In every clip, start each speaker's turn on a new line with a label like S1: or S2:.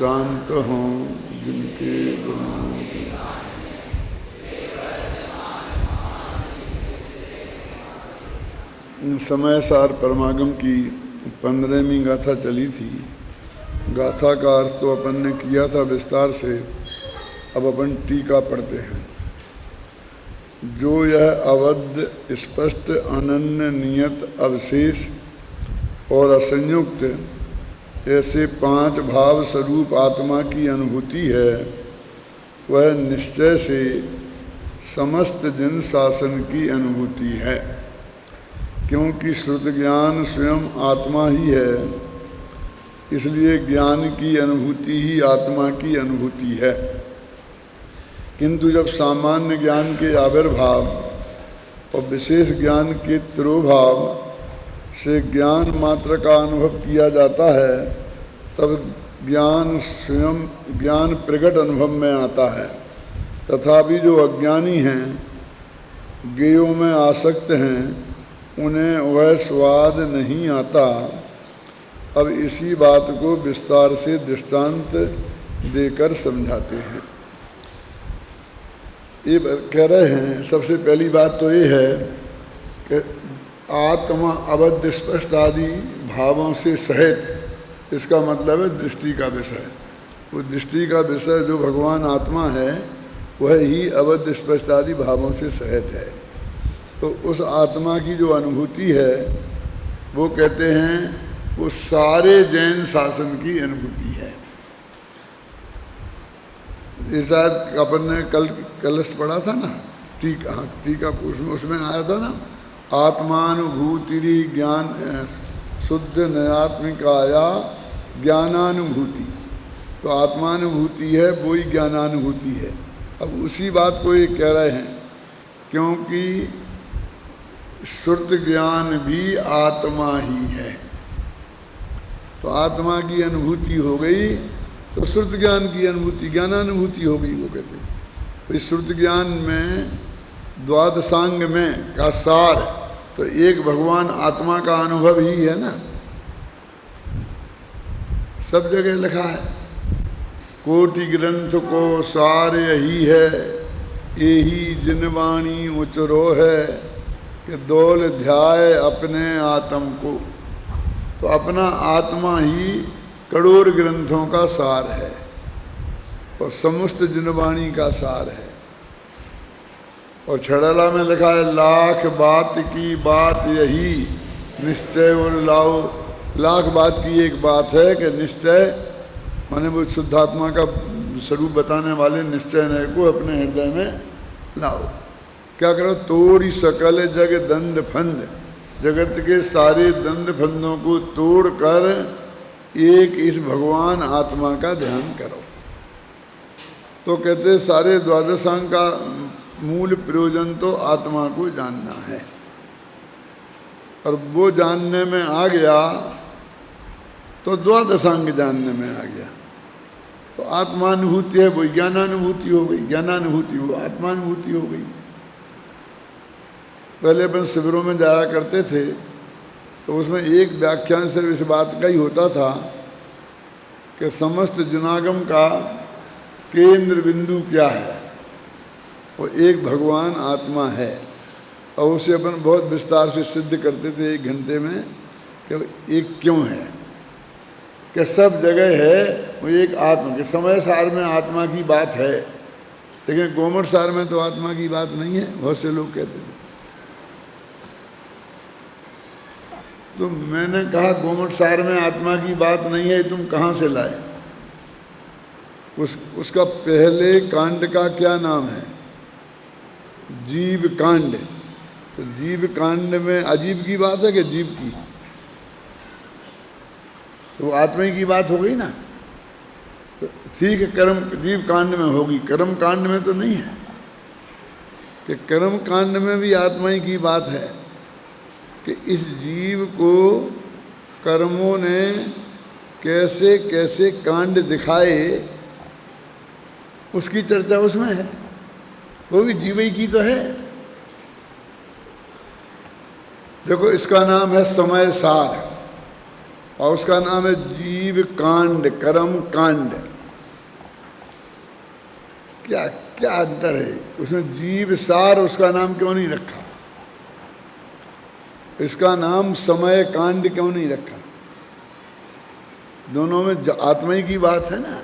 S1: शांत हों जिनके गुणों की समय सार परमागम की 15वीं गाथा चली थी। गाथा का अर्थ तो अपन ने किया था विस्तार से, अब अपन टीका पढ़ते हैं। जो यह अवध स्पष्ट अनन्य नियत अवशेष और असंयुक्त ऐसे 5 भाव स्वरूप आत्मा की अनुभूति है, वह निश्चय से समस्त जन शासन की अनुभूति है। क्योंकि श्रुत ज्ञान स्वयं आत्मा ही है, इसलिए ज्ञान की अनुभूति ही आत्मा की अनुभूति है। किंतु जब सामान्य ज्ञान के आविर्भाव और विशेष ज्ञान के तिरोभाव से ज्ञान मात्र का अनुभव किया जाता है, तब ज्ञान स्वयं ज्ञान प्रकट अनुभव में आता है। तथापि जो अज्ञानी हैं, ज्ञेयों में आसक्त हैं, उन्हें वह स्वाद नहीं आता। अब इसी बात को विस्तार से दृष्टांत देकर समझाते हैं। ये कह रहे हैं, सबसे पहली बात तो ये है कि आत्मा अवध स्पष्ट आदि भावों से सहित, इसका मतलब है दृष्टि का विषय। वो दृष्टि का विषय जो भगवान आत्मा है, वह ही अवध स्पष्ट आदि भावों से सहित है। तो उस आत्मा की जो अनुभूति है, वो कहते हैं वो सारे जैन शासन की अनुभूति है। ये शायद अपन ने कलश पढ़ा था ना, टीका उसमें आया था ना, आत्मानुभूति ज्ञान शुद्ध नयात्मिकाया ज्ञानानुभूति। तो आत्मानुभूति है, वो ही ज्ञानानुभूति है। अब उसी बात को ये कह रहे हैं, क्योंकि श्रुत ज्ञान भी आत्मा ही है। तो आत्मा की अनुभूति हो गई तो श्रुत ज्ञान की अनुभूति ज्ञानानुभूति हो गई। वो कहते हैं तो इस श्रुत ज्ञान में द्वादशांग में का सार तो एक भगवान आत्मा का अनुभव ही है ना। सब जगह लिखा है, कोटि ग्रंथ को सार यही है, यही जिनवाणी उचरो है कि दौल ध्याय अपने आत्म को। तो अपना आत्मा ही करोड़ ग्रंथों का सार है और समस्त जिनवाणी का सार है। और छड़ला में लिखा है, लाख बात की बात यही निश्चय और लाओ। लाख बात की एक बात है कि निश्चय माने वो शुद्धात्मा का स्वरूप बताने वाले निश्चय नय को अपने हृदय में लाओ। क्या करो, तोड़ी सकल जग दंड फंद, जगत के सारे दंड फंदों को तोड़कर एक इस भगवान आत्मा का ध्यान करो। तो कहते सारे द्वादशांग का मूल प्रयोजन तो आत्मा को जानना है, और वो जानने में आ गया तो द्वादशांग जानने में आ गया। तो आत्मानुभूति है, वो ज्ञानानुभूति हो गई, ज्ञानानुभूति वो आत्मानुभूति हो गई। पहले अपन शिविरों में जाया करते थे, तो उसमें एक व्याख्यान सिर्फ इस बात का ही होता था कि समस्त जनागम का केंद्र बिंदु क्या है, वो एक भगवान आत्मा है। और उसे अपन बहुत विस्तार से सिद्ध करते थे 1 घंटे में कि एक क्यों है, कि सब जगह है वो एक आत्मा के। समय सार में आत्मा की बात है, लेकिन गोमठ सार में तो आत्मा की बात नहीं है, बहुत से लोग कहते थे। तो मैंने कहा गोमठ सार में आत्मा की बात नहीं है, तुम कहाँ से लाए? उसका पहले कांड का क्या नाम है? जीव कांड। तो जीव कांड में अजीब की बात है कि जीव की? तो आत्मा की बात हो गई ना। तो ठीक है, कर्म जीव कांड में होगी, कर्म कांड में तो नहीं है। कि कर्म कांड में भी आत्मा की बात है कि इस जीव को कर्मों ने कैसे कैसे कांड दिखाए, उसकी चर्चा उसमें है। वो भी जीव ही की तो है। देखो, इसका नाम है समय सार और उसका नाम है जीव कांड, कर्म कांड। क्या क्या अंतर है उसमें? जीव सार उसका नाम क्यों नहीं रखा? इसका नाम समय कांड क्यों नहीं रखा? दोनों में आत्मा ही की बात है ना।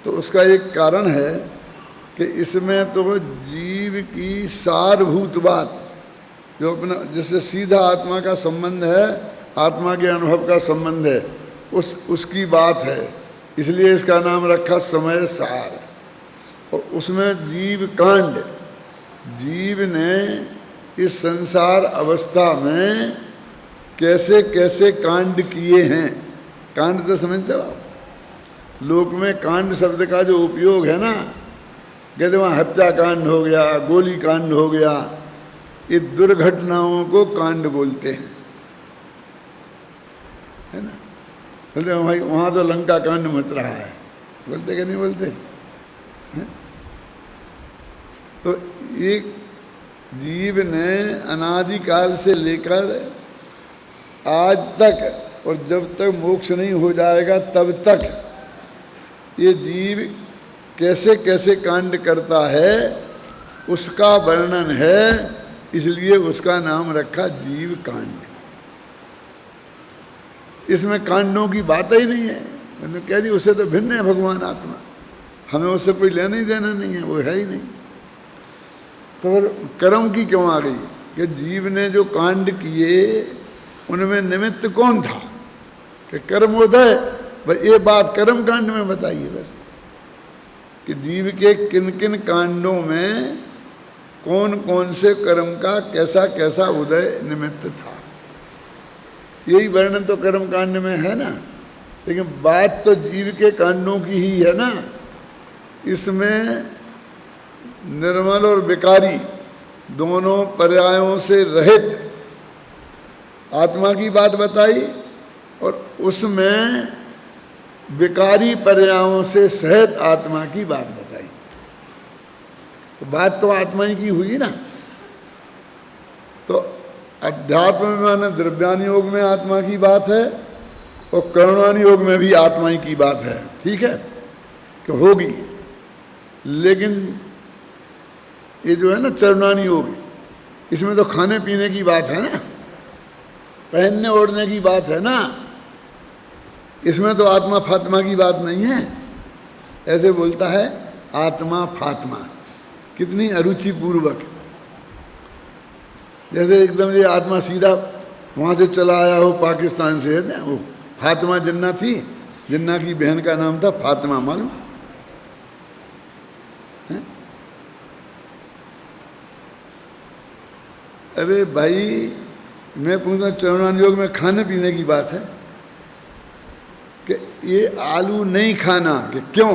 S1: तो उसका एक कारण है कि इसमें तो जीव की सारभूत बात, जो अपना जिससे सीधा आत्मा का संबंध है, आत्मा के अनुभव का संबंध है, उसकी बात है। इसलिए इसका नाम रखा समय सार। और उसमें जीव कांड, जीव ने इस संसार अवस्था में कैसे कैसे कांड किए हैं। कांड तो समझते हो आप? लोक में कांड शब्द का जो उपयोग है ना, कहते वहाँ हत्याकांड हो गया, गोली कांड हो गया, ये दुर्घटनाओं को कांड बोलते हैं, है ना। बोलते भाई वहाँ तो लंका कांड मच रहा है, बोलते कि नहीं बोलते है? तो एक जीव ने अनादिकाल से लेकर आज तक, और जब तक मोक्ष नहीं हो जाएगा तब तक, ये जीव कैसे कैसे कांड करता है उसका वर्णन है। इसलिए उसका नाम रखा जीव कांड। इसमें कांडों की बात ही नहीं है। मैंने कह दी उससे तो भिन्न है भगवान आत्मा, हमें उससे कोई लेना ही देना नहीं है, वो है ही नहीं। तो फिर कर्म की क्यों आ गई कि जीव ने जो कांड किए उनमें निमित्त कौन था? कि कर्मोदय। भाई ये बात कर्म कांड में बताइए बस, कि जीव के किन किन कांडों में कौन कौन से कर्म का कैसा कैसा उदय निमित्त था। यही वर्णन तो कर्म कांड में है ना। लेकिन बात तो जीव के कांडों की ही है ना। इसमें निर्मल और विकारी दोनों पर्यायों से रहित आत्मा की बात बताई, और उसमें विकारी पर्यायों से सहित आत्मा की बात बताई। तो बात तो आत्मा ही की हुई ना। तो अध्यात्म में माने द्रव्यान योग में आत्मा की बात है, और कर्णान योग में भी आत्मा ही की बात है, ठीक है कि होगी। लेकिन ये जो है ना चरणान योग, इसमें तो खाने पीने की बात है ना, पहनने ओढ़ने की बात है ना। इसमें तो आत्मा फात्मा की बात नहीं है। ऐसे बोलता है आत्मा फात्मा, कितनी अरुचि पूर्वक। जैसे एकदम ये आत्मा सीधा वहाँ से चला आया हो पाकिस्तान से, है ना। वो फातिमा जिन्ना थी, जिन्ना की बहन का नाम था फातिमा, मालूम है? अरे भाई मैं पूछता चरणान योग में खाने पीने की बात है कि ये आलू नहीं खाना, कि क्यों?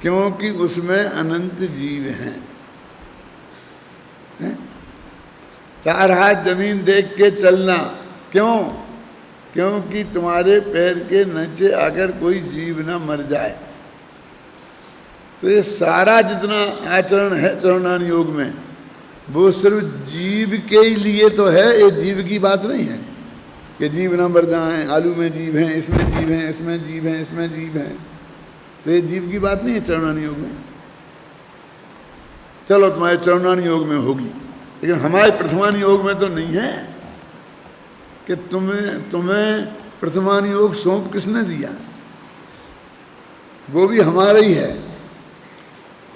S1: क्योंकि उसमें अनंत जीव हैं। चार हाथ जमीन देख के चलना, क्यों? क्योंकि तुम्हारे पैर के नीचे अगर कोई जीव ना मर जाए। तो ये सारा जितना आचरण है चरणान योग में, वो सिर्फ जीव के ही लिए तो है। ये जीव की बात नहीं है कि जीव ना मर जाए, आलू में जीव हैं, इसमें जीव हैं, इसमें जीव हैं, इसमें जीव हैं। तो ये जीव की बात नहीं है चरणान योग में। चलो तुम्हारे चरणान योग में होगी, लेकिन हमारे प्रथमान योग में तो नहीं है। कि तुम्हें प्रथमान योग सौंप किसने दिया? वो भी हमारा ही है।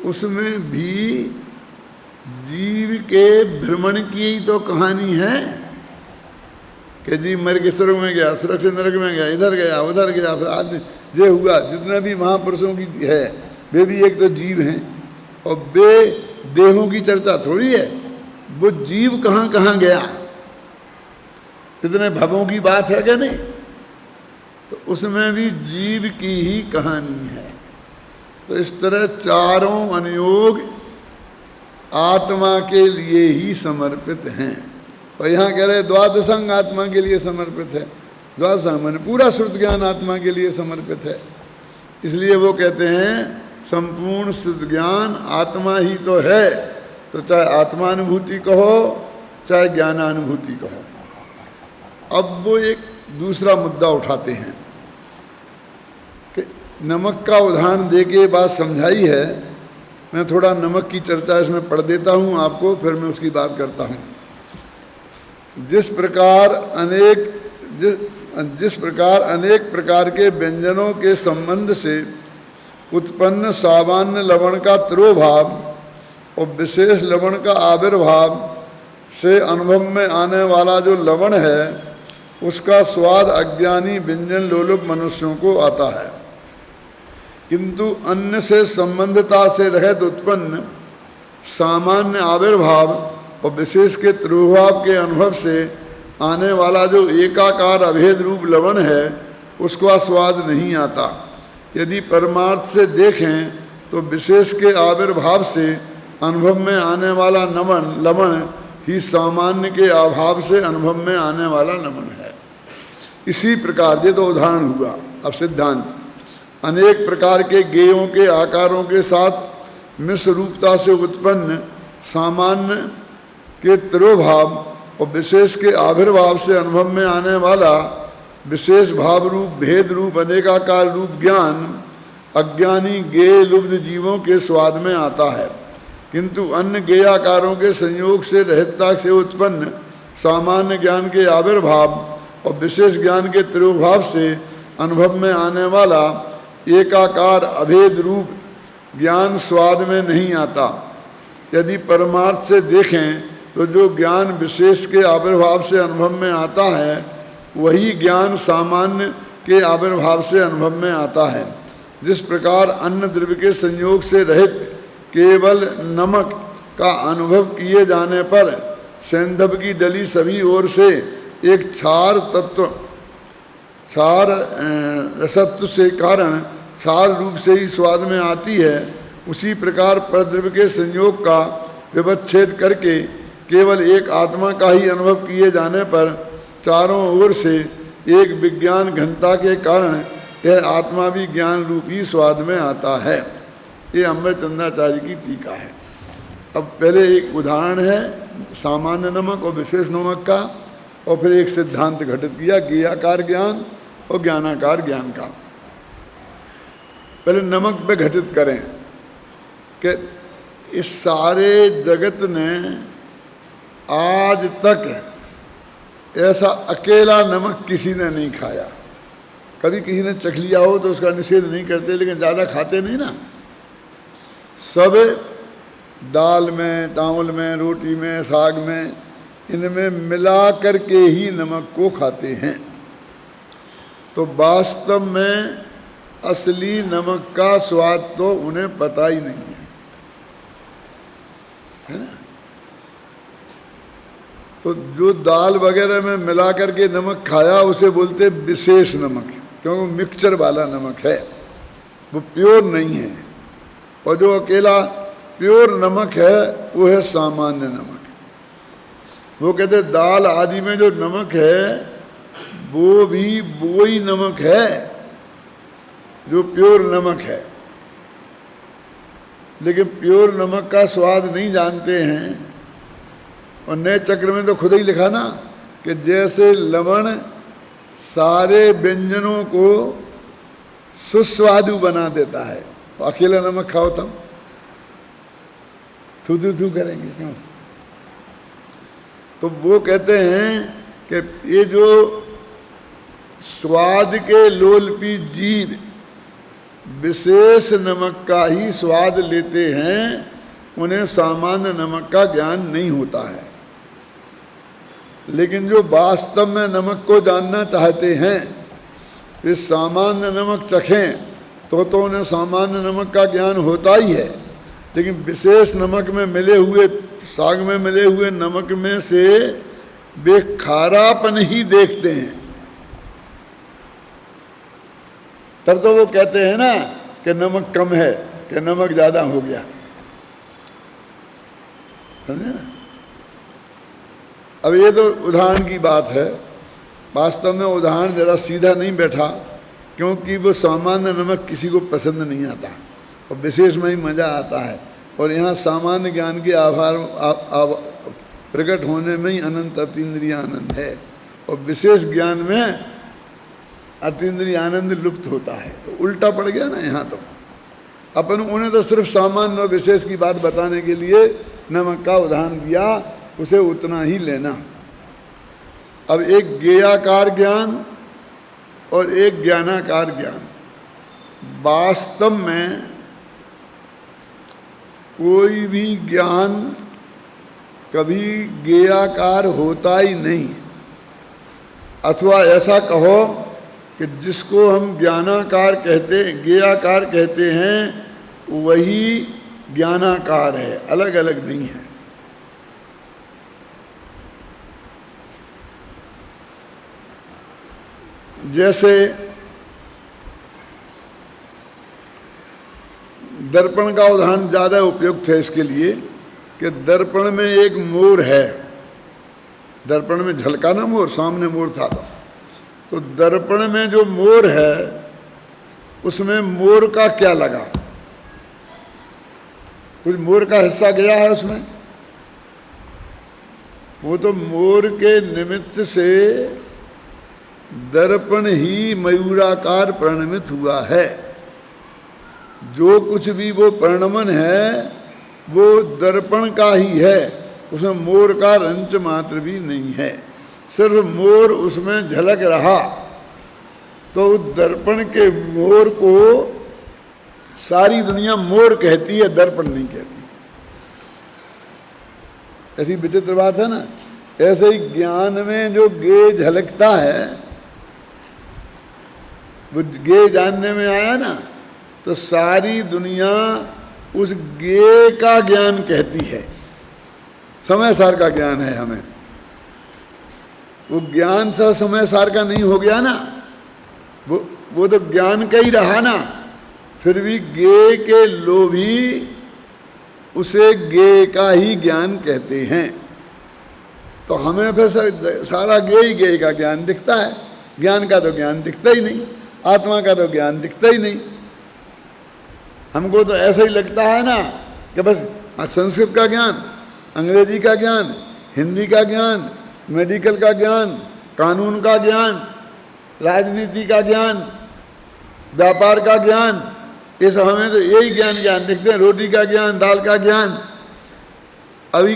S1: उसमें भी जीव के भ्रमण की ही तो कहानी है कि जीव मर के स्वर्ग में गया, स्वर्ग से नरक में गया, इधर गया उधर गया, फिर आदमी ये हुआ। जितने भी महापुरुषों की है वे भी एक तो जीव हैं, और वे देहों की चर्चा थोड़ी है। वो जीव कहाँ कहाँ गया, कितने भवों की बात है क्या नहीं? तो उसमें भी जीव की ही कहानी है। तो इस तरह चारों अनुयोग आत्मा के लिए ही समर्पित हैं। और यहाँ कह रहे द्वादशांग आत्मा के लिए समर्पित है। द्वादशांग माने पूरा श्रुत ज्ञान आत्मा के लिए समर्पित है। इसलिए वो कहते हैं संपूर्ण श्रुत ज्ञान आत्मा ही तो है। तो चाहे आत्मानुभूति कहो चाहे ज्ञानानुभूति कहो। अब वो एक दूसरा मुद्दा उठाते हैं कि नमक का उदाहरण दे के बात समझाई है। मैं थोड़ा नमक की चर्चा इसमें पढ़ देता हूँ आपको, फिर मैं उसकी बात करता हूँ। जिस प्रकार अनेक प्रकार के व्यंजनों के संबंध से उत्पन्न सामान्य लवण का तिरोभाव और विशेष लवण का आविर्भाव से अनुभव में आने वाला जो लवण है उसका स्वाद अज्ञानी व्यंजन लोलुप मनुष्यों को आता है, किंतु अन्न से संबंधता से रहित उत्पन्न सामान्य आविर्भाव और विशेष के तिरोभाव के अनुभव से आने वाला जो एकाकार अभेद रूप लवण है उसका स्वाद नहीं आता। यदि परमार्थ से देखें तो विशेष के आविर्भाव से अनुभव में आने वाला लवण ही सामान्य के अभाव से अनुभव में आने वाला लवण है। इसी प्रकार ये तो उदाहरण हुआ। अब सिद्धांत, अनेक प्रकार के गेयों के आकारों के साथ मिश्र रूपता से उत्पन्न सामान्य के तिरोभाव और विशेष के आविर्भाव से अनुभव में आने वाला विशेष भाव रूप भेद रूप अनेकाकार रूप ज्ञान अज्ञानी गेय लुब्ध जीवों के स्वाद में आता है, किंतु अन्य गेयाकारों के संयोग से रहितता से उत्पन्न सामान्य ज्ञान के आविर्भाव और विशेष ज्ञान के तिरोभाव से अनुभव में आने वाला एकाकार अभेद रूप ज्ञान स्वाद में नहीं आता। यदि परमार्थ से देखें तो जो ज्ञान विशेष के आविर्भाव से अनुभव में आता है वही ज्ञान सामान्य के आविर्भाव से अनुभव में आता है। जिस प्रकार अन्न द्रव्य के संयोग से रहित केवल नमक का अनुभव किए जाने पर सैंधव की डली सभी ओर से एक क्षार रसत्व से कारण क्षार रूप से ही स्वाद में आती है, उसी प्रकार परद्रव्य के संयोग का विवच्छेद करके केवल एक आत्मा का ही अनुभव किए जाने पर चारों ओर से एक विज्ञान घनता के कारण यह आत्मा भी ज्ञान रूप ही स्वाद में आता है। ये अमृतचंद्राचार्य की टीका है। अब पहले एक उदाहरण है सामान्य नमक और विशेष नमक का, और फिर एक सिद्धांत घटित किया ज्ञेयाकार ज्ञान और ज्ञानाकार ज्ञान का। पहले नमक पे घटित करें कि इस सारे जगत ने आज तक ऐसा अकेला नमक किसी ने नहीं खाया। कभी किसी ने चख लिया हो तो उसका निषेध नहीं करते, लेकिन ज़्यादा खाते नहीं ना। सब दाल में, चावल में, रोटी में, साग में, इनमें मिला करके ही नमक को खाते हैं। तो वास्तव में असली नमक का स्वाद तो उन्हें पता ही नहीं है ना। तो जो दाल वगैरह में मिला करके नमक खाया उसे बोलते विशेष नमक, क्योंकि मिक्सचर वाला नमक है, वो प्योर नहीं है। और जो अकेला प्योर नमक है वो है सामान्य नमक। वो कहते दाल आदि में जो नमक है वो भी वही नमक है जो प्योर नमक है, लेकिन प्योर नमक का स्वाद नहीं जानते हैं। और नए चक्र में तो खुद ही लिखा ना कि जैसे लवण सारे व्यंजनों को सुस्वादु बना देता है, तो अकेला नमक खाओ तब थू थू थू करेंगे क्यों। तो वो कहते हैं कि ये जो स्वाद के लोलपी जीव विशेष नमक का ही स्वाद लेते हैं, उन्हें सामान्य नमक का ज्ञान नहीं होता है। लेकिन जो वास्तव में नमक को जानना चाहते हैं वे सामान्य नमक चखें तो उन्हें सामान्य नमक का ज्ञान होता ही है। लेकिन विशेष नमक में मिले हुए, साग में मिले हुए नमक में से वे खारापन ही देखते हैं। तब तो वो कहते हैं ना कि नमक कम है, कि नमक ज़्यादा हो गया, समझे ना। अब ये तो उदाहरण की बात है। वास्तव में उदाहरण ज़रा सीधा नहीं बैठा, क्योंकि वो सामान्य नमक किसी को पसंद नहीं आता और विशेष में ही मज़ा आता है। और यहाँ सामान्य ज्ञान के प्रकट होने में ही अनंत अतीन्द्रिय आनंद है, और विशेष ज्ञान में अतीन्द्रिय आनंद लुप्त होता है। तो उल्टा पड़ गया ना यहाँ। तो अपन उन्हें तो सिर्फ सामान्य और विशेष की बात बताने के लिए नमक का उदाहरण दिया, उसे उतना ही लेना। अब एक ज्ञेयाकार ज्ञान और एक ज्ञानाकार ज्ञान। वास्तव में कोई भी ज्ञान कभी ज्ञेयाकार होता ही नहीं, अथवा ऐसा कहो कि जिसको हम ज्ञानाकार कहते हैं वही ज्ञानाकार है, अलग अलग नहीं है। जैसे दर्पण का उदाहरण ज़्यादा उपयुक्त है इसके लिए कि दर्पण में एक मोर है, दर्पण में झलका ना मोर, सामने मोर था। तो दर्पण में जो मोर है उसमें मोर का क्या लगा? कुछ मोर का हिस्सा गया है उसमें? वो तो मोर के निमित्त से दर्पण ही मयूराकार परिणमित हुआ है। जो कुछ भी वो परिणमन है वो दर्पण का ही है, उसमें मोर का रंच मात्र भी नहीं है। सिर्फ मोर उसमें झलक रहा तो दर्पण के मोर को सारी दुनिया मोर कहती है, दर्पण नहीं कहती। ऐसी विचित्र बात है ना। ऐसे ही ज्ञान में जो गे झलकता है, वो गे जानने में आया ना, तो सारी दुनिया उस गे का ज्ञान कहती है। समय सार का ज्ञान है हमें, वो ज्ञान सा समय सार का नहीं हो गया ना, वो तो ज्ञान का ही रहा ना। फिर भी गे के लोभी उसे गे का ही ज्ञान कहते हैं। तो हमें फिर सारा गे का ज्ञान दिखता है, ज्ञान का तो ज्ञान दिखता ही नहीं, आत्मा का तो ज्ञान दिखता ही नहीं। हमको तो ऐसा ही लगता है ना कि बस संस्कृत का ज्ञान, अंग्रेजी का ज्ञान, हिंदी का ज्ञान, मेडिकल का ज्ञान, कानून का ज्ञान, राजनीति का ज्ञान, व्यापार का ज्ञान, ये सब हमें तो यही ज्ञान दिखते हैं। रोटी का ज्ञान, दाल का ज्ञान। अभी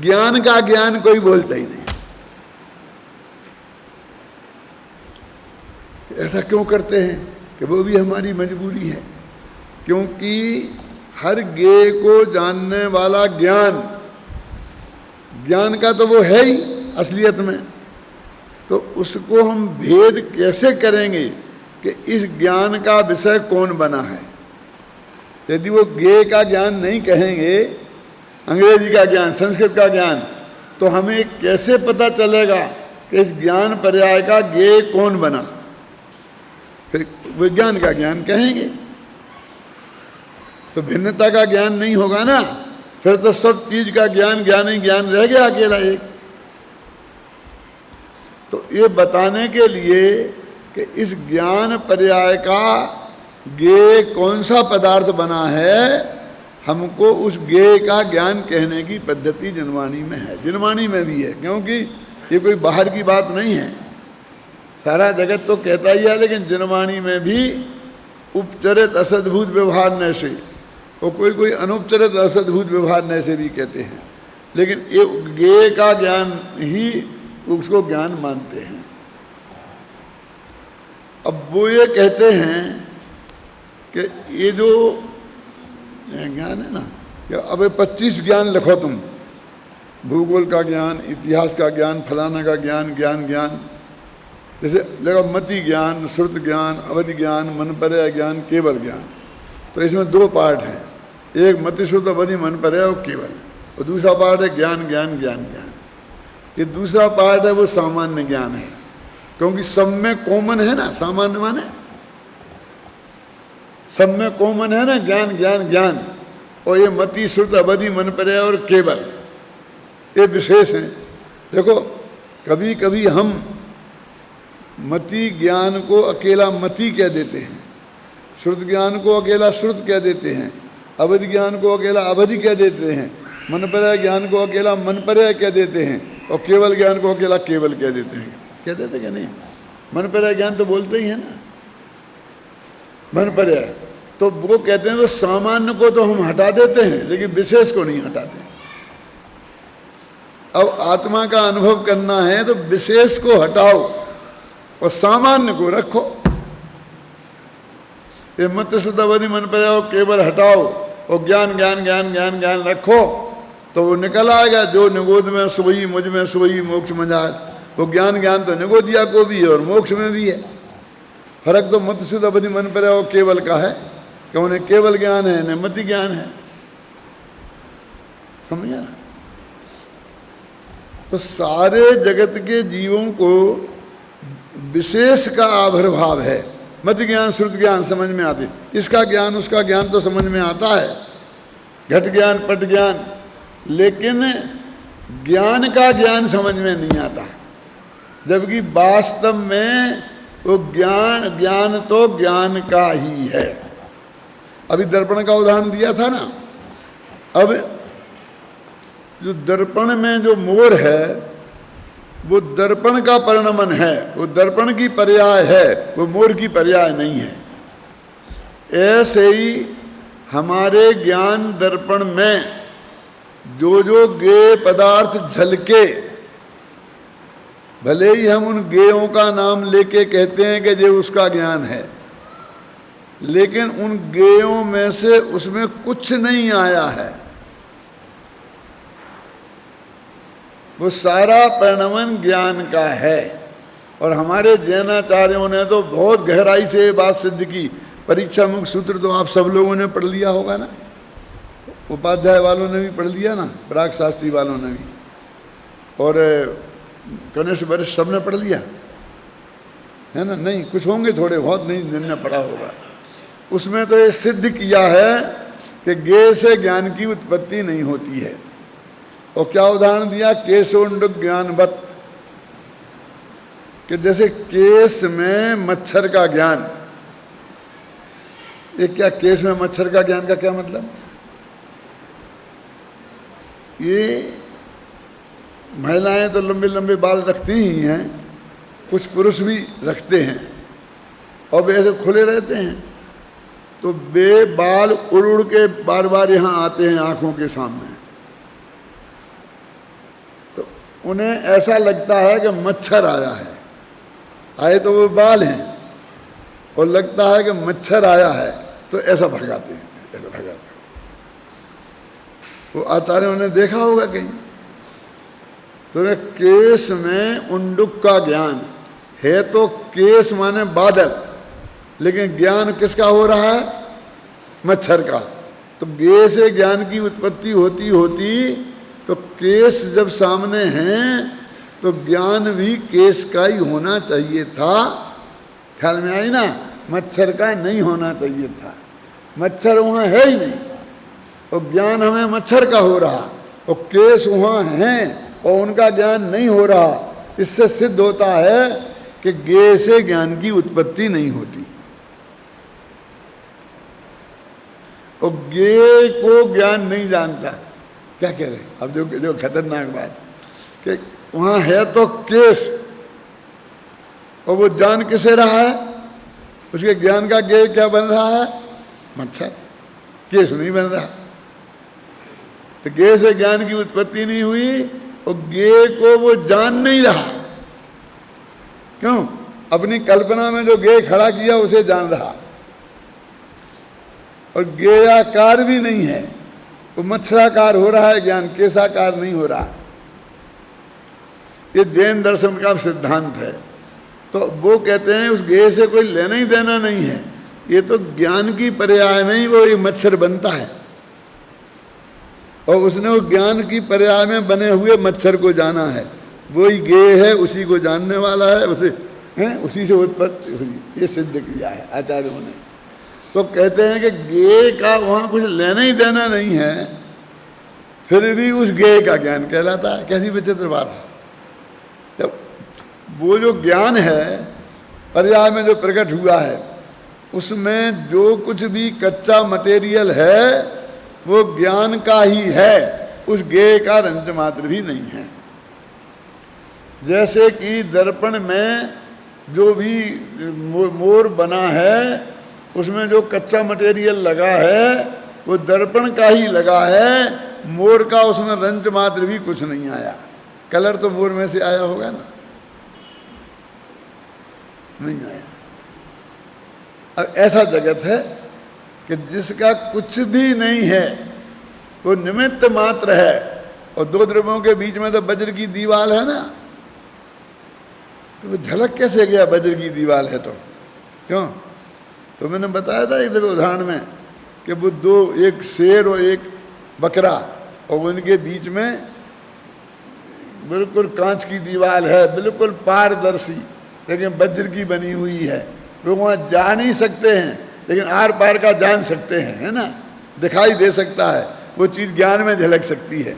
S1: ज्ञान का ज्ञान कोई बोलता ही नहीं। ऐसा क्यों करते हैं? कि वो भी हमारी मजबूरी है, क्योंकि हर गे को जानने वाला ज्ञान का तो वो है ही असलियत में। तो उसको हम भेद कैसे करेंगे कि इस ज्ञान का विषय कौन बना है? यदि वो गे का ज्ञान नहीं कहेंगे, अंग्रेजी का ज्ञान, संस्कृत का ज्ञान, तो हमें कैसे पता चलेगा कि इस ज्ञान पर्याय का गे कौन बना? फिर विज्ञान का ज्ञान कहेंगे तो भिन्नता का ज्ञान नहीं होगा ना। फिर तो सब चीज का ज्ञान ही ज्ञान रह गया अकेला एक। तो ये बताने के लिए कि इस ज्ञान पर्याय का गे कौन सा पदार्थ बना है, हमको उस गे का ज्ञान कहने की पद्धति जनवाणी में है। जनवाणी में भी है, क्योंकि ये कोई बाहर की बात नहीं है, सारा जगत तो कहता ही है। लेकिन जनवाणी में भी उपचरित असद्भुत व्यवहार न से, और कोई अनुपचरित असद्भुत व्यवहार न से भी कहते हैं। लेकिन ये गे का ज्ञान ही उसको ज्ञान मानते हैं। अब वो ये कहते हैं कि ये जो ज्ञान है ना, कि अब 25 ज्ञान लिखो तुम, भूगोल का ज्ञान, इतिहास का ज्ञान, फलाना का ज्ञान, ज्ञान जैसे लगा मति ज्ञान, श्रुत ज्ञान, अवधि ज्ञान, मनपर्याय ज्ञान, केवल ज्ञान। तो इसमें दो पार्ट हैं, एक मति श्रुत अवधि मनपर्याय और केवल, और दूसरा पार्ट है ज्ञान ज्ञान ज्ञान ज्ञान। ये दूसरा पार्ट है वो सामान्य ज्ञान है, क्योंकि सब में कॉमन है ना। सामान्य माने सब में कॉमन है ना, ज्ञान ज्ञान ज्ञान। और ये मति श्रुत अवधि मनपर्याय और केवल ये विशेष हैं। देखो कभी कभी हम मति ज्ञान को अकेला मति कह देते हैं, श्रुत ज्ञान को अकेला श्रुत कह देते हैं, अवधि ज्ञान को अकेला अवधि कह देते हैं, मनपर्याय ज्ञान को अकेला मनपर्याय कह देते हैं, और केवल ज्ञान को अकेला केवल कह देते हैं। कह देते क्या नहीं? मन पर्याय ज्ञान तो बोलते ही है ना, मन पर्याय। तो वो कहते हैं तो सामान्य को तो हम हटा देते हैं लेकिन विशेष को नहीं हटाते। अब आत्मा का अनुभव करना है तो विशेष को हटाओ और सामान्य को रखो। ये मत शुद्धवधि मन पर्याय केवल हटाओ और ज्ञान ज्ञान ज्ञान ज्ञान ज्ञान रखो तो वो निकल आएगा। जो निगोद में सोई मुझ में सोई मोक्ष में जाए, वो ज्ञान ज्ञान तो निगोदिया को भी है और मोक्ष में भी है। फर्क तो मत शुद्धवधि मन पर्याय केवल का है कि उन्हें केवल ज्ञान है, न मति ज्ञान है। समझा ना? तो सारे जगत के जीवों को विशेष का आविर्भाव है। मत ज्ञान श्रुत ज्ञान समझ में आते, इसका ज्ञान उसका ज्ञान तो समझ में आता है, घट ज्ञान पट ज्ञान, लेकिन ज्ञान का ज्ञान समझ में नहीं आता। जबकि वास्तव में वो ज्ञान तो ज्ञान का ही है। अभी दर्पण का उदाहरण दिया था ना। अब जो दर्पण में जो मोर है वो दर्पण का परिणमन है, वो दर्पण की पर्याय है, वो मोर की पर्याय नहीं है। ऐसे ही हमारे ज्ञान दर्पण में जो जो गेय पदार्थ झलके, भले ही हम उन गेयों का नाम लेके कहते हैं कि ये उसका ज्ञान है, लेकिन उन गेयों में से उसमें कुछ नहीं आया है। वो सारा परिणमन ज्ञान का है। और हमारे जैनाचार्यों ने तो बहुत गहराई से ये बात सिद्ध की। परीक्षा मुक्त सूत्र तो आप सब लोगों ने पढ़ लिया होगा ना, उपाध्याय वालों ने भी पढ़ लिया ना, प्राग शास्त्री वालों ने भी, और कनिष्ठ वरिष्ठ सब ने पढ़ लिया है ना। नहीं, कुछ होंगे थोड़े बहुत, नहीं जिनने पढ़ा होगा। उसमें तो ये सिद्ध किया है कि गेय से ज्ञान की उत्पत्ति नहीं होती है। और क्या उदाहरण दिया? केशोंडुक ज्ञानवत, कि जैसे केस में मच्छर का ज्ञान। ये क्या केस में मच्छर का ज्ञान का क्या मतलब? ये महिलाएं तो लंबे लंबे बाल रखती ही हैं, कुछ पुरुष भी रखते हैं और वे ऐसे खुले रहते हैं, तो वे बाल उड़ उड़ के बार बार यहाँ आते हैं आंखों के सामने। तो उन्हें ऐसा लगता है कि मच्छर आया है। आए तो वो बाल हैं और लगता है कि मच्छर आया है, तो ऐसा भगाते हैं, ऐसा भगाते हैं। वो आचार्यों ने देखा होगा कहीं। तो केस में उंडुक का ज्ञान है, तो केस माने बादल, लेकिन ज्ञान किसका हो रहा है? मच्छर का। तो गेय से ज्ञान की उत्पत्ति होती होती तो केस जब सामने हैं तो ज्ञान भी केस का ही होना चाहिए था। ख्याल में आई ना? मच्छर का नहीं होना चाहिए था। मच्छर वहाँ है ही नहीं और ज्ञान हमें मच्छर का हो रहा, और केस वहाँ हैं और उनका ज्ञान नहीं हो रहा। इससे सिद्ध होता है कि गेय से ज्ञान की उत्पत्ति नहीं होती। और गेय को ज्ञान नहीं जानता। क्या कह रहे? अब जो खतरनाक बात कि वहाँ है तो केस, और वो जान किसे रहा है? उसके ज्ञान का गेय क्या बन रहा है? मच्छर। केस नहीं बन रहा। तो गेय से ज्ञान की उत्पत्ति नहीं हुई और गेय को वो जान नहीं रहा। क्यों? अपनी कल्पना में जो गेय खड़ा किया उसे जान रहा, और गेयाकार भी नहीं है, वो मच्छराकार हो रहा है ज्ञान, केसाकार नहीं हो रहा। ये जैन दर्शन का सिद्धांत है। तो वो कहते हैं उस गेय से कोई लेना ही देना नहीं है, ये तो ज्ञान की पर्याय में ही वो एक मच्छर बनता है, और उसने वो ज्ञान की पर्याय में बने हुए मच्छर को जाना है। वही गेय है, उसी को जानने वाला है, उसी से उत्पत्ति हुई। ये सिद्ध किया है आचार्यों ने। तो कहते हैं कि गेय का वहाँ कुछ लेना ही देना नहीं है, फिर भी उस गेय का ज्ञान कहलाता है। कैसी विचित्र बात है। जब वो जो ज्ञान है पर्याय में जो प्रकट हुआ है, उसमें जो कुछ भी कच्चा मटेरियल है वो ज्ञान का ही है, उस गेय का रंच मात्र भी नहीं है। जैसे कि दर्पण में जो भी मोर बना है उसमें जो कच्चा मटेरियल लगा है वो दर्पण का ही लगा है, मोर का उसमें रंच मात्र भी कुछ नहीं आया। कलर तो मोर में से आया होगा ना, नहीं आया। अब ऐसा जगत है कि जिसका कुछ भी नहीं है, वो निमित्त मात्र है। और दो द्रव्यों के बीच में तो वज्र की दीवाल है ना, तो वो झलक कैसे गया वज्र की दीवाल है तो? क्यों? तो मैंने बताया था एक उदाहरण में कि वो दो, एक शेर और एक बकरा, और उनके बीच में बिल्कुल कांच की दीवार है, बिल्कुल पारदर्शी, लेकिन वज्र की बनी हुई है। लोग वहाँ जा नहीं सकते हैं, लेकिन आर पार का जान सकते हैं, है ना, दिखाई दे सकता है, वो चीज़ ज्ञान में झलक सकती है।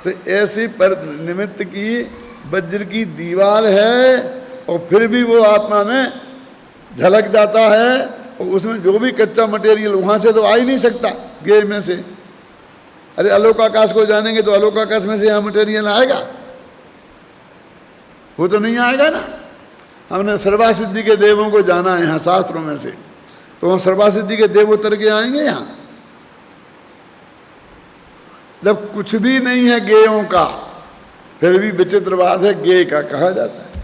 S1: तो ऐसी पर निमित्त की वज्र की दीवार है, और फिर भी वो आत्मा में झलक जाता है, और उसमें जो भी कच्चा मटेरियल वहाँ से तो आ ही नहीं सकता, गेय में से। अरे अलोक आकाश को जानेंगे तो अलोक आकाश में से यहाँ मटेरियल आएगा? वो तो नहीं आएगा ना। हमने सर्वासिद्धि के देवों को जाना है यहाँ शास्त्रों में से, तो वहाँ सर्वासिद्धि के देव उतर के आएंगे यहाँ? जब कुछ भी नहीं है गेयों का, फिर भी विचित्र बात है गेय का कहा जाता है,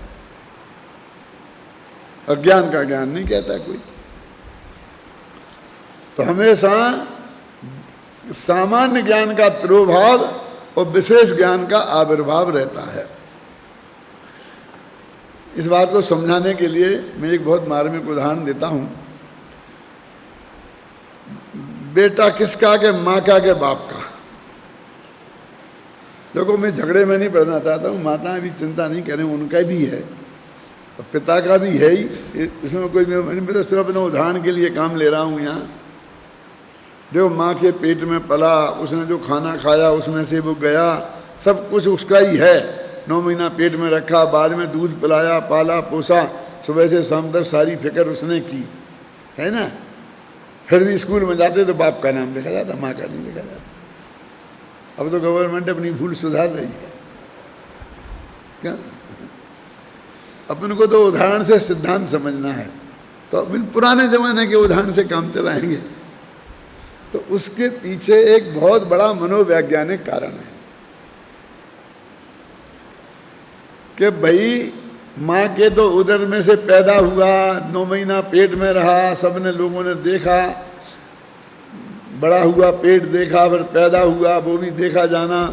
S1: और ज्ञान का ज्ञान नहीं कहता कोई। तो हमेशा सामान्य ज्ञान का तिरोभाव और विशेष ज्ञान का आविर्भाव रहता है। इस बात को समझाने के लिए मैं एक बहुत मार्मिक उदाहरण देता हूँ। बेटा किसका के माँ का के बाप का। देखो मैं झगड़े में नहीं पड़ना चाहता हूँ, माताएं भी चिंता नहीं करें, उनका भी है और पिता का भी है ही, इसमें कोई मैं तो सिर्फ अपने उदाहरण के लिए काम ले रहा हूँ यहाँ। देखो माँ के पेट में पला, उसने जो खाना खाया उसमें से वो गया, सब कुछ उसका ही है। 9 महीना पेट में रखा, बाद में दूध पिलाया, पाला पोसा, सुबह से शाम तक सारी फिक्र उसने की, है ना। फिर भी स्कूल में जाते तो बाप का नाम लिखा जाता, माँ का नहीं लिखा जाता। अब तो गवर्नमेंट अपनी भूल सुधार रही है क्या। अपन को तो उदाहरण से सिद्धांत समझना है, तो अपन पुराने जमाने के उदाहरण से काम चलाएंगे। तो उसके पीछे एक बहुत बड़ा मनोवैज्ञानिक कारण है कि भाई माँ के तो उदर में से पैदा हुआ, 9 महीना पेट में रहा, सबने लोगों ने देखा, बड़ा हुआ, पेट देखा, फिर पैदा हुआ, वो भी देखा जाना,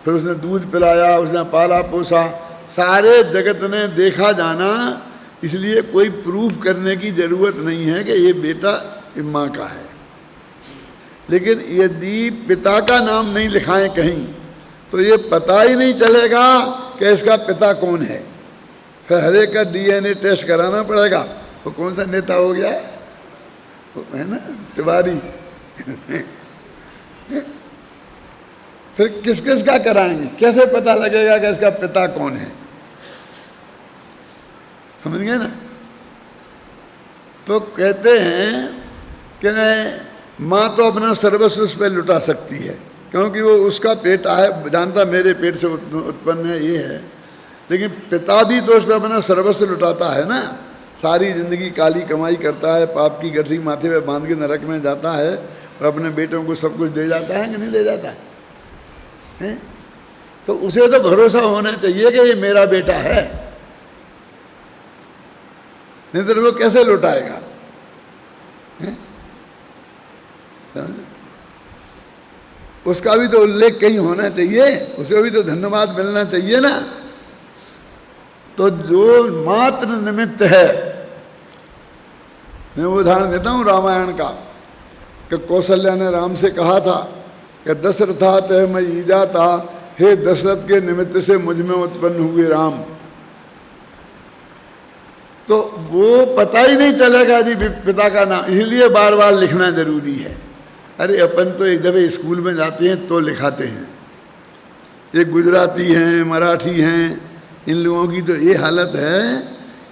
S1: फिर उसने दूध पिलाया, उसने पाला पोसा, सारे जगत ने देखा जाना। इसलिए कोई प्रूफ करने की जरूरत नहीं है कि ये बेटा माँ का है। लेकिन यदि पिता का नाम नहीं लिखाएं कहीं, तो ये पता ही नहीं चलेगा कि इसका पिता कौन है। फिर हर एक का DNA टेस्ट कराना पड़ेगा, वो कौन सा नेता हो गया है ना, तिवारी फिर किस किस का कराएंगे, कैसे पता लगेगा कि इसका पिता कौन है। समझ गए ना। तो कहते हैं कि माँ तो अपना सर्वस्व उस पर लुटा सकती है, क्योंकि वो उसका बेटा है, जानता मेरे पेट से उत्पन्न है, ये है। लेकिन पिता भी तो उस पर अपना सर्वस्व लुटाता है ना। सारी जिंदगी काली कमाई करता है, पाप की गठरी माथे पे बांध के नरक में जाता है, और अपने बेटों को सब कुछ दे जाता है कि नहीं दे जाता है? तो उसे तो भरोसा होना चाहिए कि ये मेरा बेटा है, नहीं तो वो कैसे लुटाएगा। उसका भी तो उल्लेख कहीं होना चाहिए, उसे भी तो धन्यवाद मिलना चाहिए ना। तो जो मात्र निमित्त है, मैं उदाहरण देता हूँ रामायण का, कि कौशल्या ने राम से कहा था कि दशरथा तय मैं ईजा था, हे दशरथ के निमित्त से मुझ में उत्पन्न हुए राम। तो वो पता ही नहीं चलेगा जी पिता का नाम, इसलिए बार बार लिखना जरूरी है। अरे अपन तो एक जब स्कूल में जाते हैं तो लिखाते हैं, ये गुजराती हैं, मराठी हैं, इन लोगों की तो ये हालत है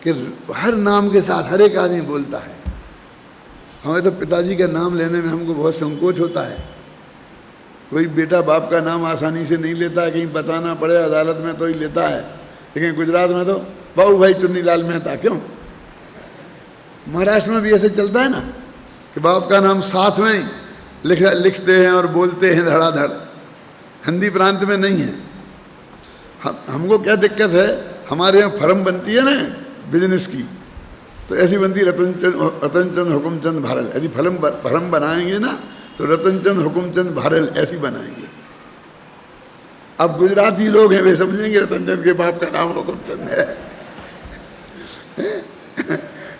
S1: कि हर नाम के साथ हर एक आदमी बोलता है। हमें तो पिताजी का नाम लेने में हमको बहुत संकोच होता है। कोई बेटा बाप का नाम आसानी से नहीं लेता है, कहीं बताना पड़े अदालत में तो ही लेता है। लेकिन गुजरात में तो बाबू भाई चुन्नीलाल मेहता, क्यों महाराष्ट्र में भी ऐसे चलता है ना कि बाप का नाम साथ में ही लिखते हैं और बोलते हैं धड़ाधड़। हिंदी प्रांत में नहीं है। हमको क्या दिक्कत है, हमारे यहाँ फर्म बनती है ना बिजनेस की, तो ऐसी बनती रतनचंद हुकुमचंद भारल। यदि फर्म बनाएंगे ना तो रतनचंद हुकुमचंद भारल ऐसी बनाएंगे। अब गुजराती लोग हैं, वे समझेंगे रतनचंद के बाप का नाम हुकुमचंद है,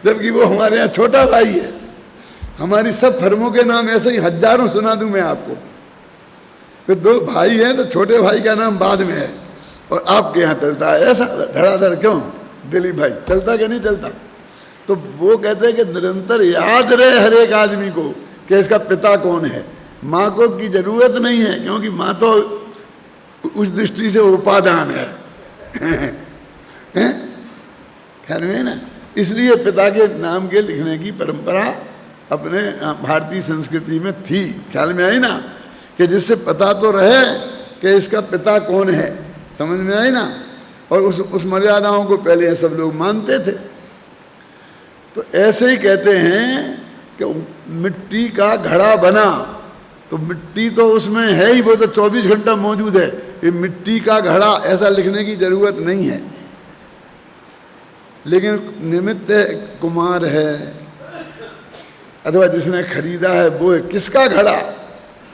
S1: जबकि वो हमारे यहाँ छोटा भाई है। हमारी सब फर्मों के नाम ऐसे ही हजारों सुना दूं मैं आपको। तो दो भाई हैं तो छोटे भाई का नाम बाद में है, और आपके यहाँ चलता है ऐसा धड़ाधड़। क्यों दिलीप भाई, चलता कि नहीं चलता? तो वो कहते हैं कि निरंतर याद रहे हर एक आदमी को कि इसका पिता कौन है। माँ को की जरूरत नहीं है, क्योंकि माँ तो उस दृष्टि से उपादान है, ख्याल में है ना। इसलिए पिता के नाम के लिखने की परंपरा अपने भारतीय संस्कृति में थी। ख्याल में आई ना, कि जिससे पता तो रहे कि इसका पिता कौन है, समझ में आई ना। और उस मर्यादाओं को पहले सब लोग मानते थे। तो ऐसे ही कहते हैं कि मिट्टी का घड़ा बना, तो मिट्टी तो उसमें है ही, वो तो 24 घंटा मौजूद है। ये मिट्टी का घड़ा ऐसा लिखने की जरूरत नहीं है, लेकिन निमित्त कुमार है अथवा जिसने खरीदा है वो है। किसका घड़ा?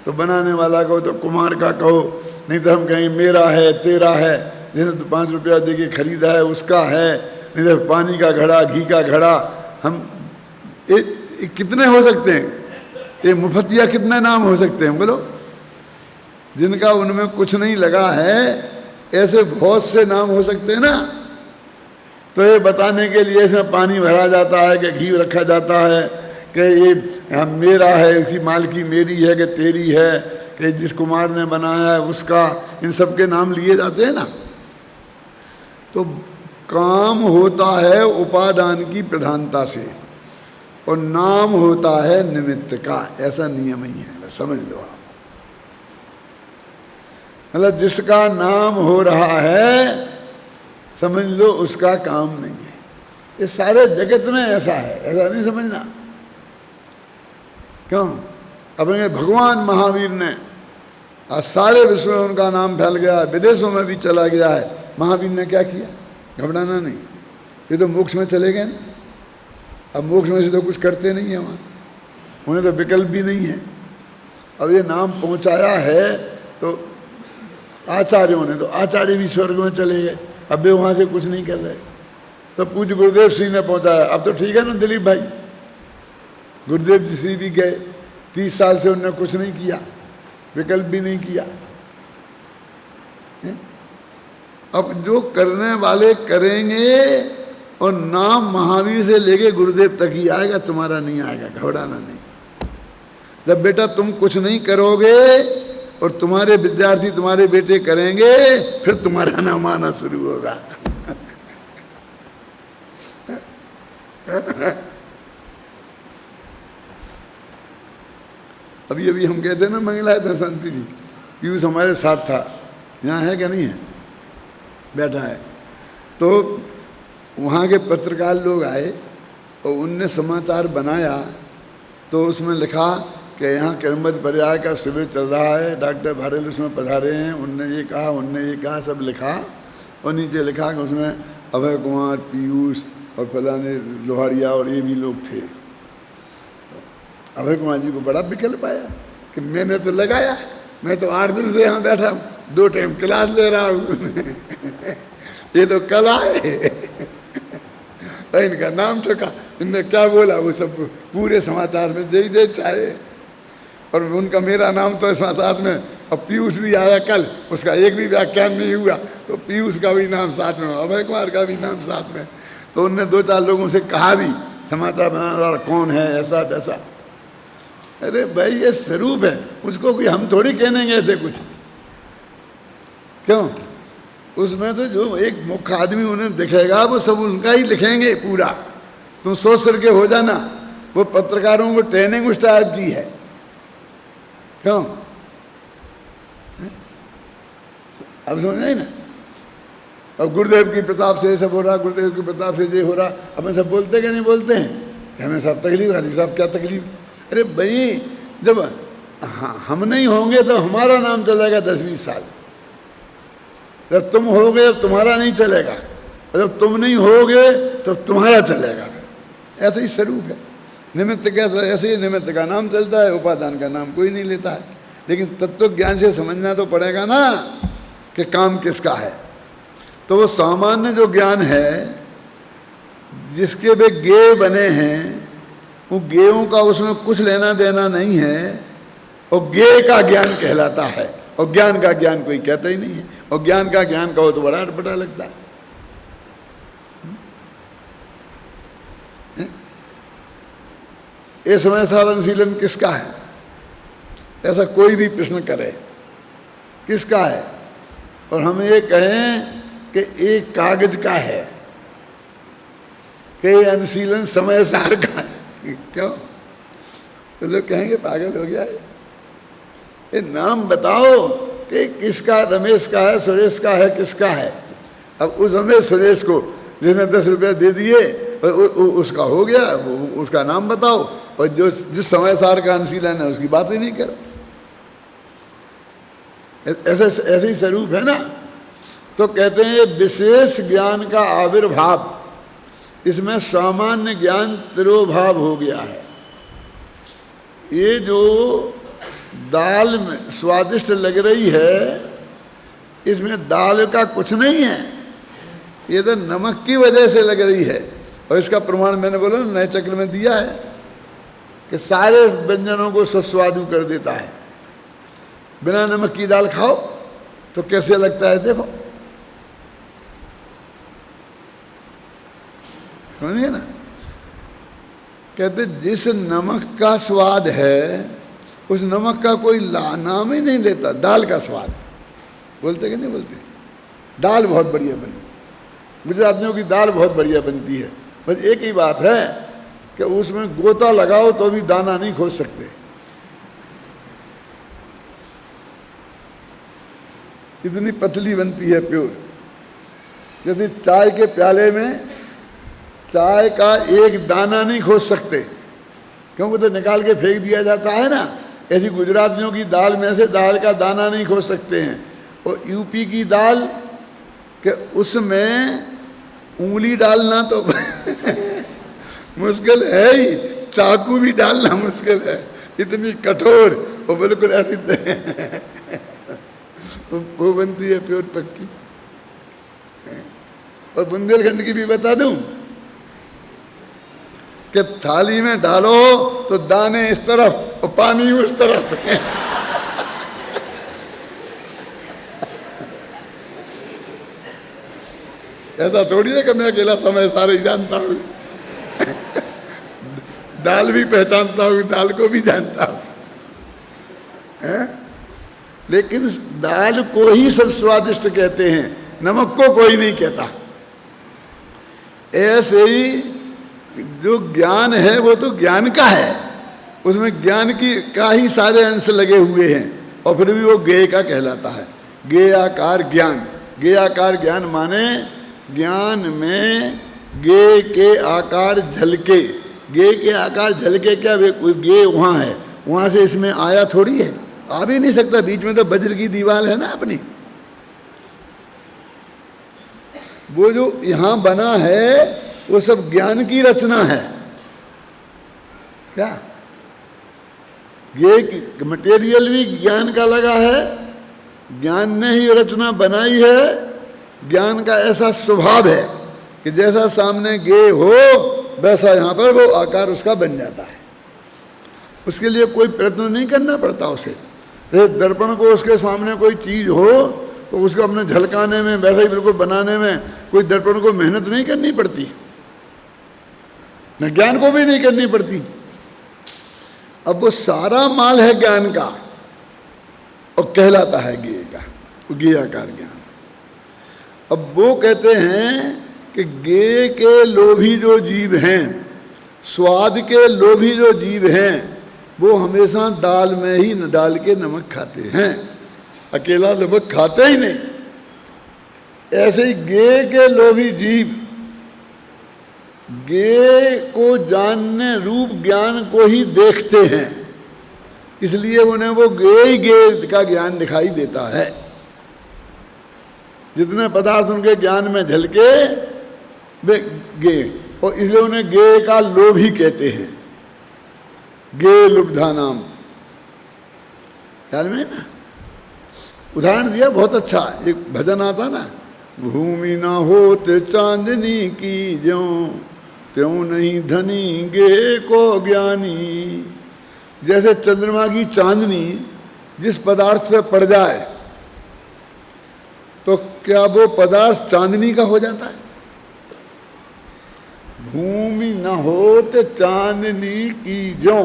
S1: तो बनाने वाला कहो तो कुमार का कहो, नहीं तो हम कहेंगे मेरा है, तेरा है। जिसने 5 रुपया दे के खरीदा है उसका है, नहीं तो पानी का घड़ा, घी का घड़ा। हम कितने हो सकते हैं? ये मुफतिया कितने नाम हो सकते हैं बोलो, जिनका उनमें कुछ नहीं लगा है। ऐसे बहुत से नाम हो सकते हैं ना। तो ये बताने के लिए इसमें पानी भरा जाता है कि घी रखा जाता है कि ये मेरा है, इसकी मालकी मेरी है कि तेरी है, कि जिस कुमार ने बनाया है उसका, इन सब के नाम लिए जाते हैं ना। तो काम होता है उपादान की प्रधानता से और नाम होता है निमित्त का। ऐसा नियम ही है, समझ लो आप। मतलब जिसका नाम हो रहा है समझ लो उसका काम नहीं है। ये सारे जगत में ऐसा है, ऐसा नहीं समझना। क्यों? अपने भगवान महावीर ने आज सारे विश्व में उनका नाम फैल गया है, विदेशों में भी चला गया है। महावीर ने क्या किया? घबराना नहीं। ये तो मोक्ष में चले गए ना। अब मोक्ष में से तो कुछ करते नहीं है वहाँ, उन्हें तो विकल्प भी नहीं है। अब ये नाम पहुँचाया है तो आचार्यों ने, तो आचार्य भी स्वर्ग में चले गए, अब वे वहाँ से कुछ नहीं कर रहे। तो पूज्य गुरुदेव श्री ने पहुँचाया। अब तो ठीक है ना दिलीप भाई, गुरुदेव जी श्री भी गए, 30 साल से उन्होंने कुछ नहीं किया, विकल्प भी नहीं किया। अब जो करने वाले करेंगे, और नाम महावीर से लेके गुरुदेव तक ही आएगा, तुम्हारा नहीं आएगा, घबराना नहीं। जब बेटा तुम कुछ नहीं करोगे और तुम्हारे विद्यार्थी तुम्हारे बेटे करेंगे, फिर तुम्हारा नाम आना शुरू होगा। अभी अभी हम कहते हैं ना मंगलाए थे शांति जी, पीयूष हमारे साथ था, यहाँ है क्या नहीं है, बैठा है। तो वहाँ के पत्रकार लोग आए और उनने समाचार बनाया, तो उसमें लिखा कि यहाँ किरमत प्रयाग का शिविर चल रहा है, डॉक्टर भारल उसमें पधारे हैं, उनने ये कहा, उनने ये कहा, सब लिखा। और नीचे लिखा कि उसमें अभय कुमार, पीयूष और फलाने लोहारिया और ये भी लोग थे। अभय कुमार जी को बड़ा विकल्प आया कि मैंने तो लगाया, मैं तो 8 दिन से यहाँ बैठा हूँ, 2 टाइम क्लास ले रहा हूँ। ये तो कल आए। इनका नाम ठोका, इनने क्या बोला वो सब पूरे समाचार में दे चाहे, और उनका मेरा नाम तो साथ में। और पीयूष भी आया कल, उसका एक भी व्याख्यान नहीं हुआ, तो पीयूष का भी नाम साथ में, अभय कुमार का भी नाम साथ में। तो उनने 2-4 लोगों से कहा भी समाचार बनाने वाला कौन है, ऐसा वैसा। अरे भाई ये स्वरूप है, उसको कोई हम थोड़ी कहने गए थे कुछ। क्यों? उसमें तो जो एक मुख्य आदमी उन्हें दिखेगा वो सब उनका ही लिखेंगे पूरा। तुम सोच करके हो जाना, वो पत्रकारों को ट्रेनिंग उस टाइप की है। क्यों? अब समझ नहीं ना। और गुरुदेव की प्रताप से ये सब हो रहा, गुरुदेव की प्रताप से ये हो रहा। अब सब बोलते कि नहीं बोलते हैं? हमें सब तकलीफ आ रही, साहब क्या तकलीफ? अरे भाई, जब हम नहीं होंगे तो हमारा नाम चलेगा 10-20 साल, जब तुम होगे तो तुम्हारा नहीं चलेगा, और जब तुम नहीं होगे तो तुम्हारा चलेगा। ऐसे ही स्वरूप है। निमित्त कैसा, ऐसे ही निमित्त का नाम चलता है, उपादान का नाम कोई नहीं लेता है। लेकिन तत्व ज्ञान से समझना तो पड़ेगा ना कि काम किसका है। तो वो सामान्य जो ज्ञान है जिसके वे गेय बने हैं, वो गेयों का उसमें कुछ लेना देना नहीं है, और गेय का ज्ञान कहलाता है। और ज्ञान का ज्ञान कोई कहता ही नहीं है। और ज्ञान का ज्ञान कहो तो बड़ा अटपटा लगता है। ये समय सार अनुशीलन किसका है, ऐसा कोई भी प्रश्न करे किसका है, और हम ये कहें कि एक कागज का है, कि अनुशीलन समय सार का है, क्यों? तो लोग कहेंगे पागल हो गया है। ये नाम बताओ कि किसका, रमेश का है, सुरेश का है, किसका है? अब उस रमेश सुरेश को जिसने 10 रुपये दे दिए उसका हो गया, उसका नाम बताओ, और जो जिस समय सार का अनुशीलन है उसकी बात ही नहीं करो। ऐसे ही स्वरूप है ना। तो कहते हैं विशेष ज्ञान का आविर्भाव, इसमें सामान्य ज्ञान तिरोभाव हो गया है। ये जो दाल में स्वादिष्ट लग रही है, इसमें दाल का कुछ नहीं है, ये तो नमक की वजह से लग रही है। और इसका प्रमाण मैंने बोला ना, नए चक्र में दिया है कि सारे व्यंजनों को सुस्वादु कर देता है। बिना नमक की दाल खाओ तो कैसे लगता है, देखो, समझिए ना। कहते जिस नमक का स्वाद है उस नमक का कोई नाम ही नहीं लेता। दाल का स्वाद बोलते कि नहीं बोलते? दाल बहुत बढ़िया बनी, गुजरातियों की दाल बहुत बढ़िया बनती है। बस एक ही बात है कि उसमें गोता लगाओ तो भी दाना नहीं खोज सकते, इतनी पतली बनती है, प्योर। जैसे चाय के प्याले में चाय का एक दाना नहीं खोज सकते, क्योंकि तो निकाल के फेंक दिया जाता है ना। ऐसी गुजरातियों की दाल में से दाल का दाना नहीं खोज सकते हैं। और यूपी की दाल के उसमें उंगली डालना तो मुश्किल है ही, चाकू भी डालना मुश्किल है, इतनी कठोर। वो बिल्कुल ऐसी वो बनती है प्योर पक्की। और बुंदेलखंड की भी बता दूं कि थाली में डालो तो दाने इस तरफ और पानी उस तरफ। ऐसा थोड़ी है कि मैं अकेला समय सारे जानता हूँ। दाल भी पहचानता हूँ, दाल को भी जानता हूँ, लेकिन दाल को ही सब स्वादिष्ट कहते हैं, नमक को कोई नहीं कहता। ऐसे ही जो ज्ञान है वो तो ज्ञान का है, उसमें ज्ञान की का ही सारे अंश लगे हुए हैं, और फिर भी वो ज्ञेय का कहलाता है। ज्ञेयाकार ज्ञान, ज्ञेयाकार ज्ञान माने ज्ञान में ज्ञेय के आकार झलके। ज्ञेय के आकार झलके क्या, वे कोई ज्ञेय वहाँ है, वहाँ से इसमें आया थोड़ी है, आ भी नहीं सकता। बीच में तो वज्र की दीवार है ना अपनी। वो जो यहाँ बना है वो सब ज्ञान की रचना है। क्या ये मटेरियल भी ज्ञान का लगा है, ज्ञान ने ही रचना बनाई है। ज्ञान का ऐसा स्वभाव है कि जैसा सामने ज्ञेय हो वैसा यहाँ पर वो आकार उसका बन जाता है। उसके लिए कोई प्रयत्न नहीं करना पड़ता उसे। जैसे दर्पण को उसके सामने कोई चीज हो तो उसको अपने झलकाने में, वैसा ही बिल्कुल बनाने में कोई दर्पण को मेहनत नहीं करनी पड़ती, न ज्ञान को भी नहीं करनी पड़ती। अब वो सारा माल है ज्ञान का और कहलाता है ज्ञेय का, ज्ञेयाकार ज्ञान। अब वो कहते हैं कि ज्ञेय के लोभी जो जीव हैं, स्वाद के लोभी जो जीव हैं, वो हमेशा दाल में ही न डाल के नमक खाते हैं, अकेला नमक खाते ही नहीं। ऐसे ही ज्ञेय के लोभी जीव गे को जानने रूप ज्ञान को ही देखते हैं, इसलिए उन्हें वो गे ही गे का ज्ञान दिखाई देता है। जितने पदार्थ उनके ज्ञान में झलके वे गे, और इसलिए उन्हें गे का लोभ ही कहते हैं, गे लुब्धा नाम। ख्याल में ना उदाहरण दिया, बहुत अच्छा। एक भजन आता ना, भूमि ना होते चांदनी की ज्यों त्यों नहीं धनी गे को ज्ञानी। जैसे चंद्रमा की चांदनी जिस पदार्थ पे पड़ जाए तो क्या वो पदार्थ चांदनी का हो जाता है? भूमि न होते चांदनी की ज्यों,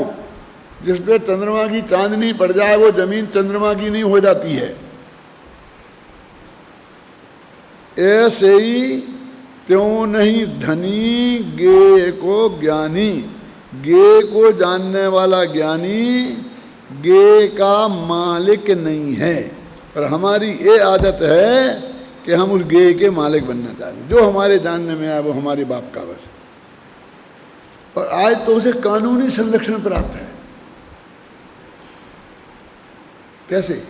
S1: जिस पे चंद्रमा की चांदनी पड़ जाए वो जमीन चंद्रमा की नहीं हो जाती है। ऐसे ही त्यों नहीं धनी गे को ज्ञानी। गे को जानने वाला ज्ञानी गे का मालिक नहीं है, पर हमारी ये आदत है कि हम उस गे के मालिक बनना चाहते हैं। जो हमारे जानने में आए वो हमारे बाप का बस, और आज तो उसे कानूनी संरक्षण प्राप्त है। कैसे?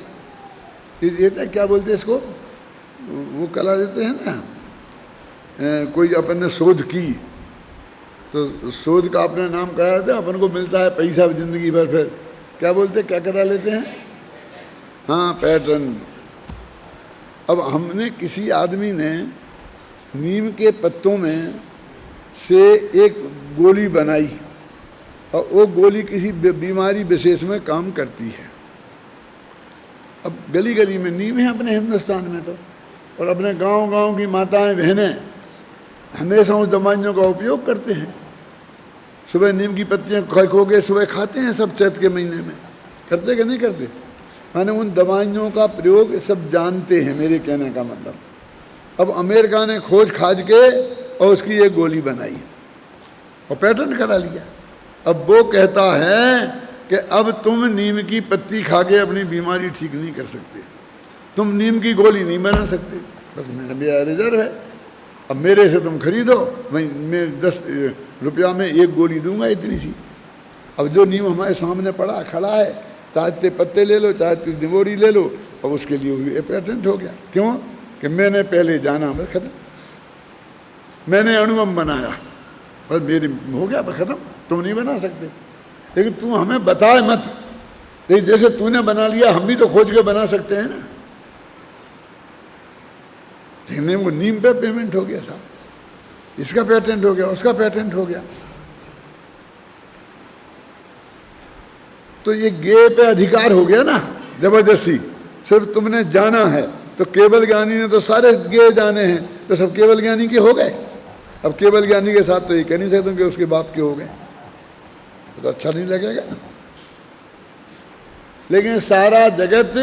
S1: ये क्या बोलते हैं इसको, वो कला देते हैं ना, कोई अपन ने शोध की तो शोध का अपने नाम करा देते, अपन को मिलता है पैसा जिंदगी भर, फिर क्या बोलते, क्या करा लेते हैं? हाँ, पैटर्न। अब हमने किसी आदमी ने नीम के पत्तों में से एक गोली बनाई और वो गोली किसी बीमारी विशेष में काम करती है। अब गली गली में नीम है अपने हिंदुस्तान में तो, और अपने गांव गांव की माताएं बहनें हमेशा उस दवाइयों का उपयोग करते हैं। सुबह नीम की पत्तियां खो के सुबह खाते हैं सब, चैत के महीने में। करते कि नहीं करते? माने उन दवाइयों का प्रयोग सब जानते हैं, मेरे कहने का मतलब। अब अमेरिका ने खोज खाज के और उसकी एक गोली बनाई और पैटर्न करा लिया। अब वो कहता है कि अब तुम नीम की पत्ती खा के अपनी बीमारी ठीक नहीं कर सकते, तुम नीम की गोली नहीं बना सकते, बस मेरा रिजर्व है, अब मेरे से तुम खरीदो, मैं 10 रुपया में एक गोली दूंगा इतनी सी। अब जो नीम हमारे सामने पड़ा खड़ा है, चाहते पत्ते ले लो चाहते निबोरी ले लो, और उसके लिए पेटेंट हो गया। क्यों? कि मैंने पहले जाना, बस खत्म, मैंने अणुबम बनाया और मेरी हो गया, बस खत्म, तुम नहीं बना सकते। लेकिन तू हमें बताए मत, लेकिन जैसे तूने बना लिया हम भी तो खोज के बना सकते हैं ना। लेकिन वो नीम पे पेमेंट हो गया साहब, इसका पेटेंट हो गया, उसका पेटेंट हो गया। तो ये गे पे अधिकार हो गया ना जबरदस्ती। सिर्फ तुमने जाना है, तो केवल ज्ञानी ने तो सारे गे जाने हैं, तो सब केवल ज्ञानी के हो गए। अब केवल ज्ञानी के साथ तो ये कह नहीं सकते कि उसके बाप के हो गए, तो अच्छा नहीं लगेगा ना। लेकिन सारा जगत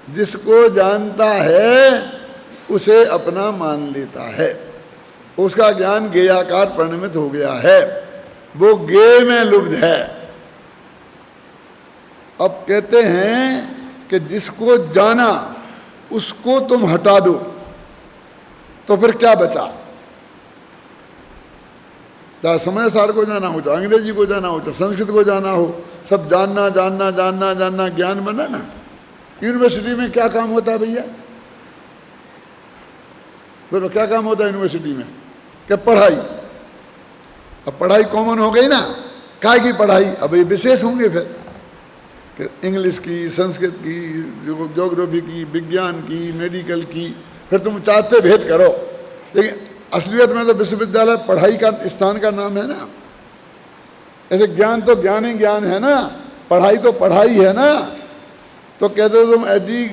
S1: जिसको जानता है उसे अपना मान लेता है, उसका ज्ञान गेयाकार परिणमित हो गया है, वो गे में लुब्ध है। अब कहते हैं कि जिसको जाना उसको तुम हटा दो तो फिर क्या बचा? चाहे समझदार को जाना हो, चाहे अंग्रेजी को जाना हो, चाहे संस्कृत को जाना हो, सब जानना जानना जानना जानना ज्ञान बना ना। यूनिवर्सिटी में क्या काम होता है भैया? बोलो क्या काम होता है यूनिवर्सिटी में? क्या? पढ़ाई। अब पढ़ाई कॉमन हो गई ना, काय की पढ़ाई? अब ये विशेष होंगे फिर कि इंग्लिश की, संस्कृत की, ज्योग्राफी की, विज्ञान की, मेडिकल की, फिर तुम चाहते भेद करो। लेकिन असलियत में तो विश्वविद्यालय पढ़ाई का स्थान का नाम है ना। ऐसे ज्ञान तो ज्ञान ही ज्ञान है ना, पढ़ाई तो पढ़ाई है ना। तो कहते हो तुम यदि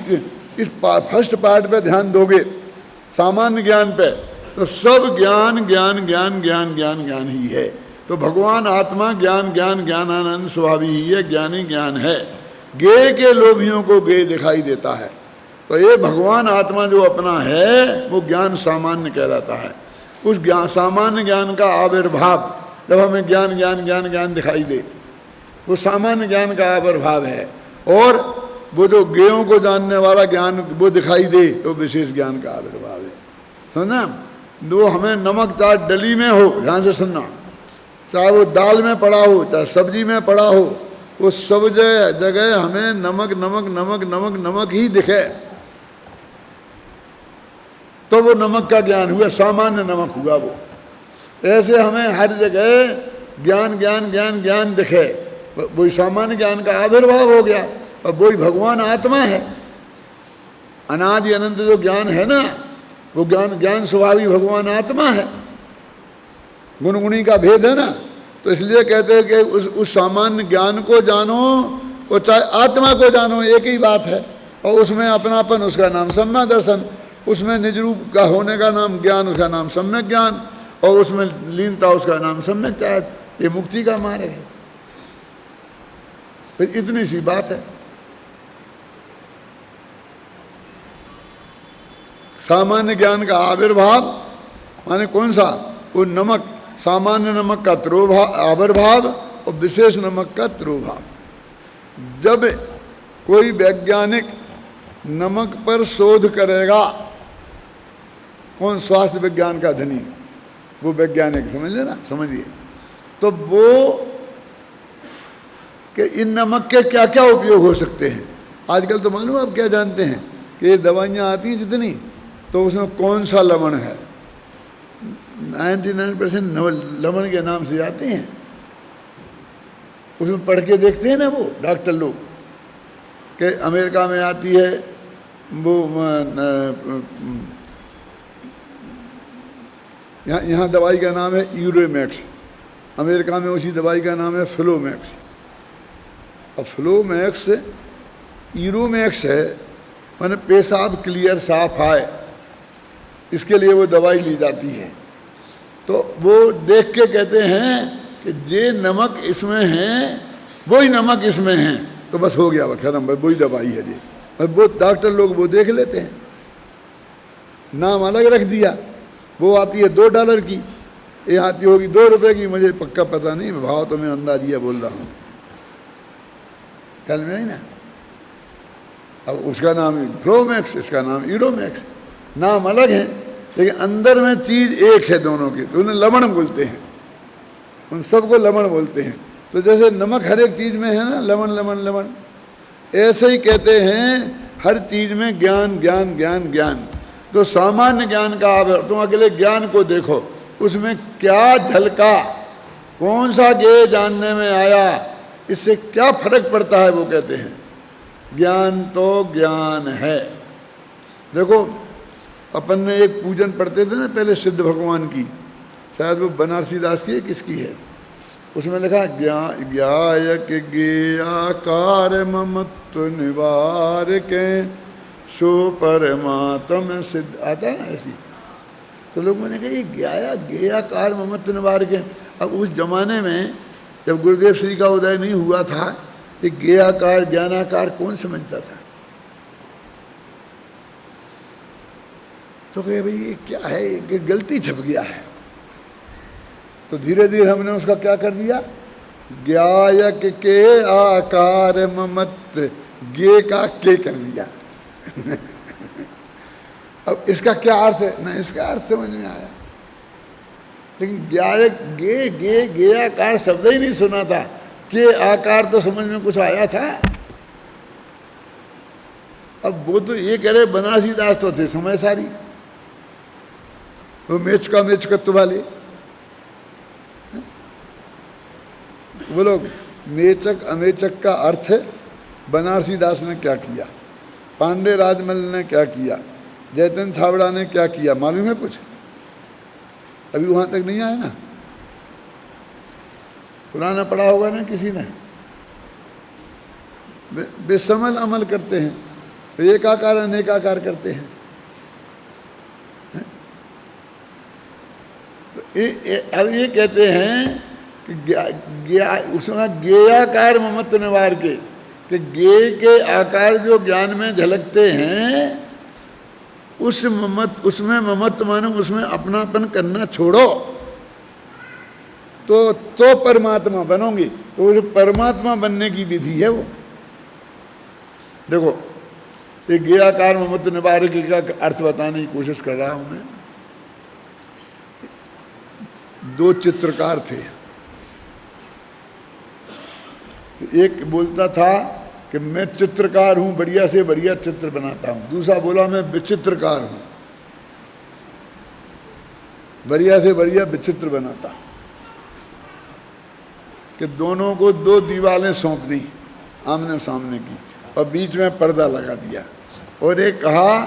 S1: इस फर्स्ट पार्ट पे ध्यान दोगे, सामान्य ज्ञान पे, तो सब ज्ञान ज्ञान ज्ञान ज्ञान ज्ञान ज्ञान ही है। तो भगवान आत्मा ज्ञान ज्ञान ज्ञानानंद स्वभावी ही है, ज्ञानी ज्ञान है। गे के लोभियों को गे दिखाई देता है, तो ये भगवान आत्मा जो अपना है वो ज्ञान सामान्य कहलाता है। उस ज्ञान सामान्य ज्ञान का आविर्भाव जब हमें ज्ञान ज्ञान ज्ञान ज्ञान दिखाई दे, वो सामान्य ज्ञान का आविर्भाव है। और वो जो गेयों को जानने वाला ज्ञान वो दिखाई दे तो विशेष ज्ञान का आविर्भाव है। समझना? वो हमें नमक चाहे डली में हो, ध्यान से सुनना, चाहे वो दाल में पड़ा हो, चाहे सब्जी में पड़ा हो, वो सब जगह हमें नमक नमक नमक नमक नमक ही दिखे, तो वो नमक का ज्ञान हुआ, सामान्य नमक हुआ वो। ऐसे हमें हर जगह ज्ञान ज्ञान ज्ञान ज्ञान दिखे, वही सामान्य ज्ञान का आविर्भाव हो गया, और वही भगवान आत्मा है। अनादि अनंत जो ज्ञान है ना, वो ज्ञान ज्ञान स्वभावी भगवान आत्मा है। गुणगुणी का भेद है ना, तो इसलिए कहते हैं कि उस सामान्य ज्ञान को जानो, वो चाहे आत्मा को जानो, एक ही बात है। और उसमें अपनापन, उसका नाम सम्यक दर्शन, उसमें निज रूप का होने का नाम ज्ञान, उसका नाम सम्यक ज्ञान, और उसमें लीनता, उसका नाम सम्यक त्याग। ये मुक्ति का मार्ग है। फिर इतनी सी बात है। सामान्य ज्ञान का आविर्भाव माने कौन सा? वो नमक, सामान्य नमक का आविर्भाव और विशेष नमक का तिरोभाव। जब कोई वैज्ञानिक नमक पर शोध करेगा, कौन? स्वास्थ्य विज्ञान का धनी वो वैज्ञानिक, समझ लेना, समझिए। तो वो कि इन नमक के क्या क्या उपयोग हो सकते हैं। आजकल तो मालूम आप क्या जानते हैं कि ये दवाइयाँ आती हैं जितनी, तो उसमें कौन सा लवण है, 99% लवण के नाम से आते हैं। उसमें पढ़ के देखते हैं ना वो डॉक्टर लोग, कि अमेरिका में आती है वो यहाँ दवाई का नाम है यूरोमैक्स, अमेरिका में उसी दवाई का नाम है फ्लोमैक्स। और फ्लोमैक्स यूरोमैक्स है, माने पेशाब क्लियर साफ आए, इसके लिए वो दवाई ली जाती है। तो वो देख के कहते हैं कि ये नमक इसमें है, वही नमक इसमें है, तो बस हो गया, खत्म, वही दवाई है ये। और वो डॉक्टर लोग वो देख लेते हैं, नाम अलग रख दिया। वो आती है $2 की, ये आती होगी ₹2 की, मुझे पक्का पता नहीं, भाव तो मैं अंदाजिया बोल रहा हूँ, कल में ही ना। अब उसका नाम फ्लोमैक्स, इसका नाम यूरोमैक्स, नाम अलग है लेकिन अंदर में चीज एक है दोनों की, तो उन्हें लवण बोलते हैं, उन सबको लवण बोलते हैं। तो जैसे नमक हर एक चीज में है ना, लवण लवण लवण, ऐसे ही कहते हैं हर चीज में ज्ञान ज्ञान ज्ञान ज्ञान। तो सामान्य ज्ञान का आधार, तुम अकेले ज्ञान को देखो, उसमें क्या झलका, कौन सा ज्ञेय जानने में आया, इससे क्या फर्क पड़ता है। वो कहते हैं ज्ञान तो ज्ञान है। देखो अपन ने एक पूजन पढ़ते थे ना पहले सिद्ध भगवान की, शायद वो बनारसी दास की है, किसकी है, उसमें लिखा ज्ञायक ज्ञेयाकार ममत्व निवार के सो परमात्म सिद्ध, आता है ना ऐसी। तो लोग मैंने कहा ये ज्ञेयाकार ममत्व निवार के। अब उस जमाने में जब गुरुदेव श्री का उदय नहीं हुआ था, ये ज्ञेयाकार ज्ञानाकार कौन समझता था। तो कहे भाई ये क्या है, ये गलती छप गया है। तो धीरे धीरे हमने उसका क्या कर दिया, ज्ञायक के आकार ममत्व, गे का के कर दिया। अब इसका क्या अर्थ है ना, इसका अर्थ समझ में आया, लेकिन ज्ञायक गे गे गे आकार शब्द ही नहीं सुना था, के आकार तो समझ में कुछ आया था। अब वो तो ये कह रहे बनारसी दास तो थे समय सारी, वो मेचकत्व वाले, वो लोग मेचक अमेचक का अर्थ है। बनारसी दास ने क्या किया, पांडे राजमल ने क्या किया, जयचंद छाबड़ा ने क्या किया, मालूम है कुछ? अभी वहां तक नहीं आया ना, पुराना पढ़ा होगा ना किसी ने। बेसमल अमल करते हैं, एकाकार अनेकाकार करते हैं। तो अब ये कहते हैं कि उसमें ज्ञेयाकार ममत्व निवार के, कि ज्ञेय के आकार जो ज्ञान में झलकते हैं, उसमें ममत्व मानो उसमें अपनापन करना छोड़ो, तो परमात्मा बनोगे। तो परमात्मा बनने की विधि है वो। देखो ये ज्ञेयाकार ममत्व निवारक का अर्थ बताने की कोशिश कर रहा हूं मैं। दो चित्रकार थे। तो एक बोलता था कि मैं चित्रकार हूं, बढ़िया से बढ़िया चित्र बनाता हूं। दूसरा बोला मैं विचित्रकार हूं, बढ़िया से बढ़िया विचित्र बनाता हूं। कि दोनों को दो दीवारें सौंप दी आमने सामने की और बीच में पर्दा लगा दिया और एक कहा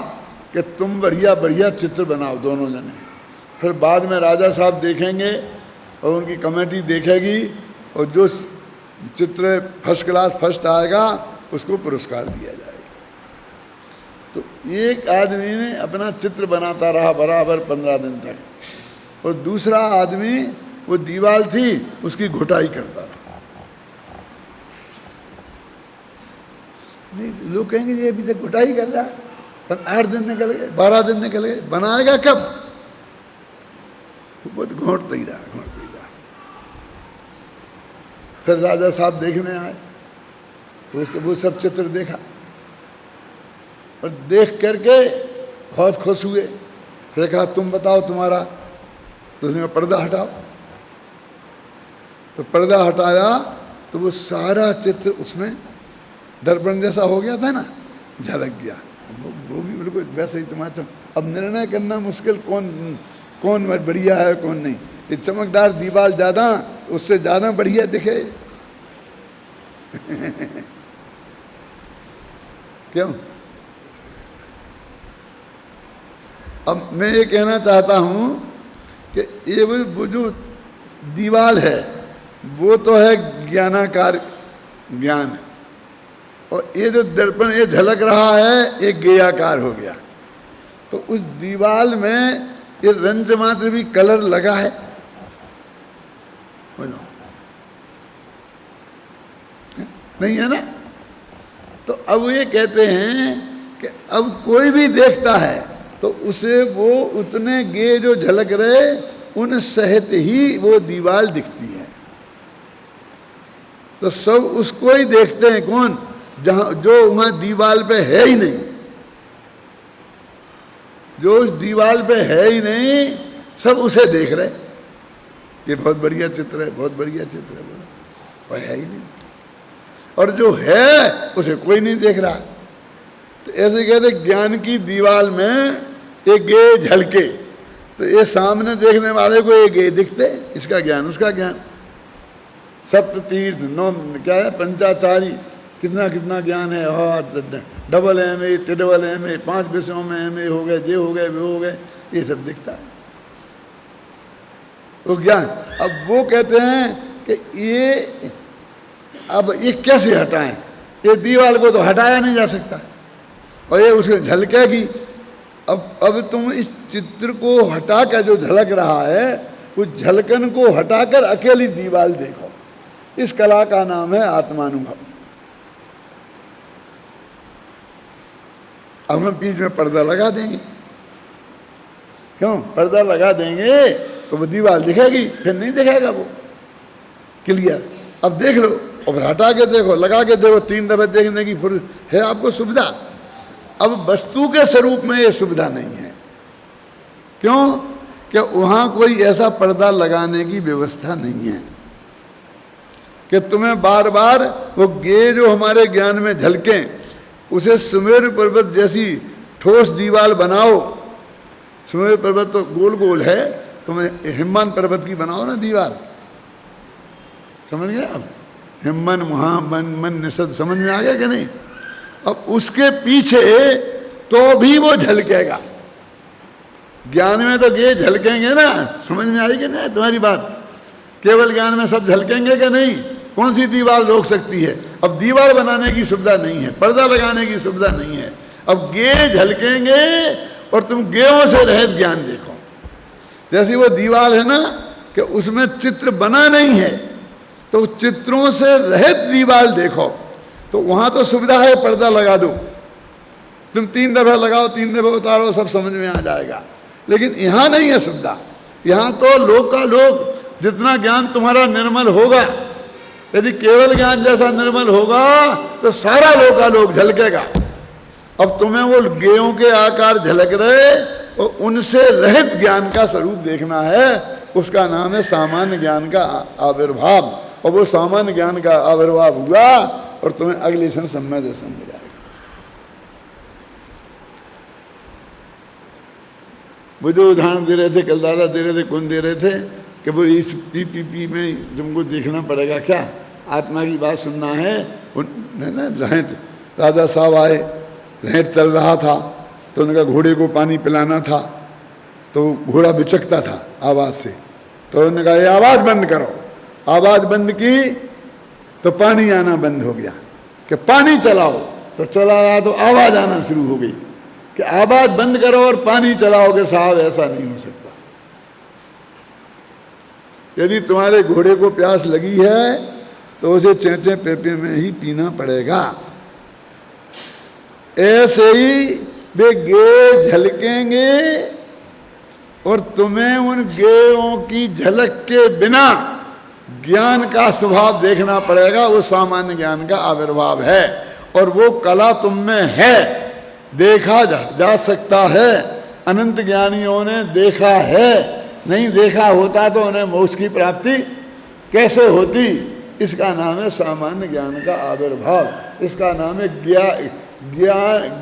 S1: कि तुम बढ़िया बढ़िया चित्र बनाओ दोनों जने। फिर बाद में राजा साहब देखेंगे और उनकी कमेटी देखेगी और जो चित्र फर्स्ट क्लास फर्स्ट आएगा उसको पुरस्कार दिया जाएगा। तो एक आदमी ने अपना चित्र बनाता रहा बराबर 15 दिन तक और दूसरा आदमी वो दीवार थी उसकी घुटाई करता रहा। नहीं, लोग कहेंगे ये अभी तक घुटाई कर रहा है, पर 8 दिन निकल गए, 12 दिन निकल गए, बनाएगा कब? वो तो घोंटता ही रहा। फिर राजा साहब देखने आए तो वो सब चित्र देखा और देख करके बहुत खुश हुए। फिर कहा तुम बताओ तुम्हारा। तो उसने कहा पर्दा हटाओ। तो पर्दा हटाया तो वो सारा चित्र उसमें दर्पण जैसा हो गया था ना, झलक गया। वो भी बिल्कुल वैसे ही तुम्हारा। अब निर्णय करना मुश्किल कौन बढ़िया है कौन नहीं। ये चमकदार दीवार ज्यादा, उससे ज्यादा बढ़िया दिखे। क्यों? अब मैं ये कहना चाहता हूं कि ये वो जो दीवार है वो तो है ज्ञानाकार ज्ञान, और ये जो दर्पण ये झलक रहा है एक गेयाकार हो गया। तो उस दीवार में ये रंज मात्र भी कलर लगा है, बोलो नहीं है ना? तो अब ये कहते हैं कि अब कोई भी देखता है तो उसे वो उतने गे जो झलक रहे उन सहित ही वो दीवार दिखती है। तो सब उसको ही देखते हैं। कौन? जहां जो वहां दीवार पे है ही नहीं, जो उस दीवार पे है ही नहीं, सब उसे देख रहे। ये बहुत बढ़िया चित्र है, बहुत बढ़िया चित्र है, और है ही नहीं। और जो है उसे कोई नहीं देख रहा। तो ऐसे कहते ज्ञान की दीवार में एक गे झलके तो ये सामने देखने वाले को ये गे दिखते, इसका ज्ञान उसका ज्ञान। सप्त तीर्थ 9 क्या है, पंचाचारी, कितना कितना ज्ञान है। और डबल MA, ट्रिपल MA, 5 विषयों में MA हो गए, ये हो गए, वो हो गए, ये सब दिखता है तो ज्ञान। अब वो कहते हैं कि ये अब ये कैसे हटाएं? ये दीवार को तो हटाया नहीं जा सकता और ये उसके झलकेगी। अब तुम इस चित्र को हटाकर जो झलक रहा है उस झलकन को हटाकर अकेली दीवार देखो। इस कला का नाम है आत्मानुभव। अब हम बीच में पर्दा लगा देंगे। क्यों? पर्दा लगा देंगे तो वो दीवार दिखेगी, फिर नहीं दिखेगा वो क्लियर। अब देख लो और हटा के देखो, लगा के देखो, 3 दफे देखने की फिर है आपको सुविधा। अब वस्तु के स्वरूप में ये सुविधा नहीं है। क्यों? कि वहां कोई ऐसा पर्दा लगाने की व्यवस्था नहीं है कि तुम्हें बार बार वो गे जो हमारे ज्ञान में झलकें, उसे सुमेरु पर्वत जैसी ठोस दीवार बनाओ। सुमेरु पर्वत तो गोल गोल है, तुम्हें हिमवन पर्वत की बनाओ ना दीवार। समझ गए आप? हिमवन महामन मन निषद, समझ में आ गया कि नहीं? अब उसके पीछे तो भी वो झलकेगा। ज्ञान में तो ये झलकेंगे ना, समझ में आएगी ना तुम्हारी बात? केवल ज्ञान में सब झलकेंगे कि नहीं? कौन सी दीवार रोक सकती है? अब दीवार बनाने की सुविधा नहीं है, पर्दा लगाने की सुविधा नहीं है। अब गे झलकेंगे और तुम गेयों से रहित ज्ञान देखो। जैसी वो दीवार है ना कि उसमें चित्र बना नहीं है, तो चित्रों से रहित दीवार देखो। तो वहां तो सुविधा है, पर्दा लगा दो, तुम 3 दफे लगाओ, 3 दफे उतारो, सब समझ में आ जाएगा। लेकिन यहां नहीं है सुविधा। यहां तो लोक का लोक जितना ज्ञान तुम्हारा निर्मल होगा, यदि केवल ज्ञान जैसा निर्मल होगा तो सारा लोक का लोक झलकेगा। अब तुम्हें वो गेयों के आकार झलक रहे और उनसे रहित ज्ञान का स्वरूप देखना है, उसका नाम है सामान्य ज्ञान का आविर्भाव। और वो सामान्य ज्ञान का आविर्भाव हुआ और तुम्हें अगले क्षण सम्यक दर्शन हो जाएगा। वो जो उदाहरण दे रहे थे कल दादा दे रहे थे, कौन दे रहे थे कि वो इस पी में तुमको देखना पड़ेगा क्या, आत्मा की बात सुनना है। ना रहट राजा साहब आए, रहट चल रहा था तो उनका घोड़े को पानी पिलाना था, तो घोड़ा बिचकता था आवाज़ से, तो उन्होंने कहा ये आवाज़ बंद करो। आवाज़ बंद की तो पानी आना बंद हो गया। कि पानी चलाओ, तो चलाया तो आवाज़ आना शुरू हो गई। कि आवाज़ बंद करो और पानी चलाओगे साहब, ऐसा नहीं हो सकता। यदि तुम्हारे घोड़े को प्यास लगी है तो उसे चेंचे पेपे में ही पीना पड़ेगा। ऐसे ही वे गे झलकेंगे और तुम्हें उन गेयों की झलक के बिना ज्ञान का स्वभाव देखना पड़ेगा। वो सामान्य ज्ञान का आविर्भाव है और वो कला तुम में है, देखा जा सकता है। अनंत ज्ञानियों ने देखा है, नहीं देखा होता तो उन्हें मोक्ष की प्राप्ति कैसे होती। इसका नाम है सामान्य ज्ञान का आविर्भाव। इसका नाम है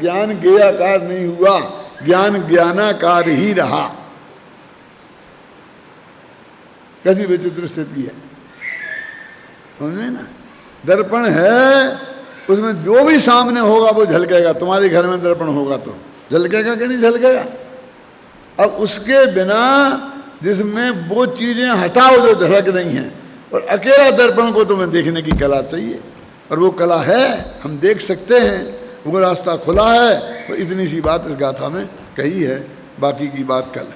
S1: ज्ञान ज्ञेयाकार नहीं हुआ, ज्ञान ज्ञानाकार ही रहा। कैसी विचित्र स्थिति है, समझे ना। दर्पण है, उसमें जो भी सामने होगा वो झलकेगा। तुम्हारे घर में दर्पण होगा तो झलकेगा कि नहीं झलकेगा। अब उसके बिना जिसमें वो चीजें हटाओ जो झलक नहीं है, और अकेला दर्पण को तुम्हें देखने की कला चाहिए, और वो कला है, हम देख सकते हैं, वो रास्ता खुला है। तो इतनी सी बात इस गाथा में कही है, बाकी की बात कल।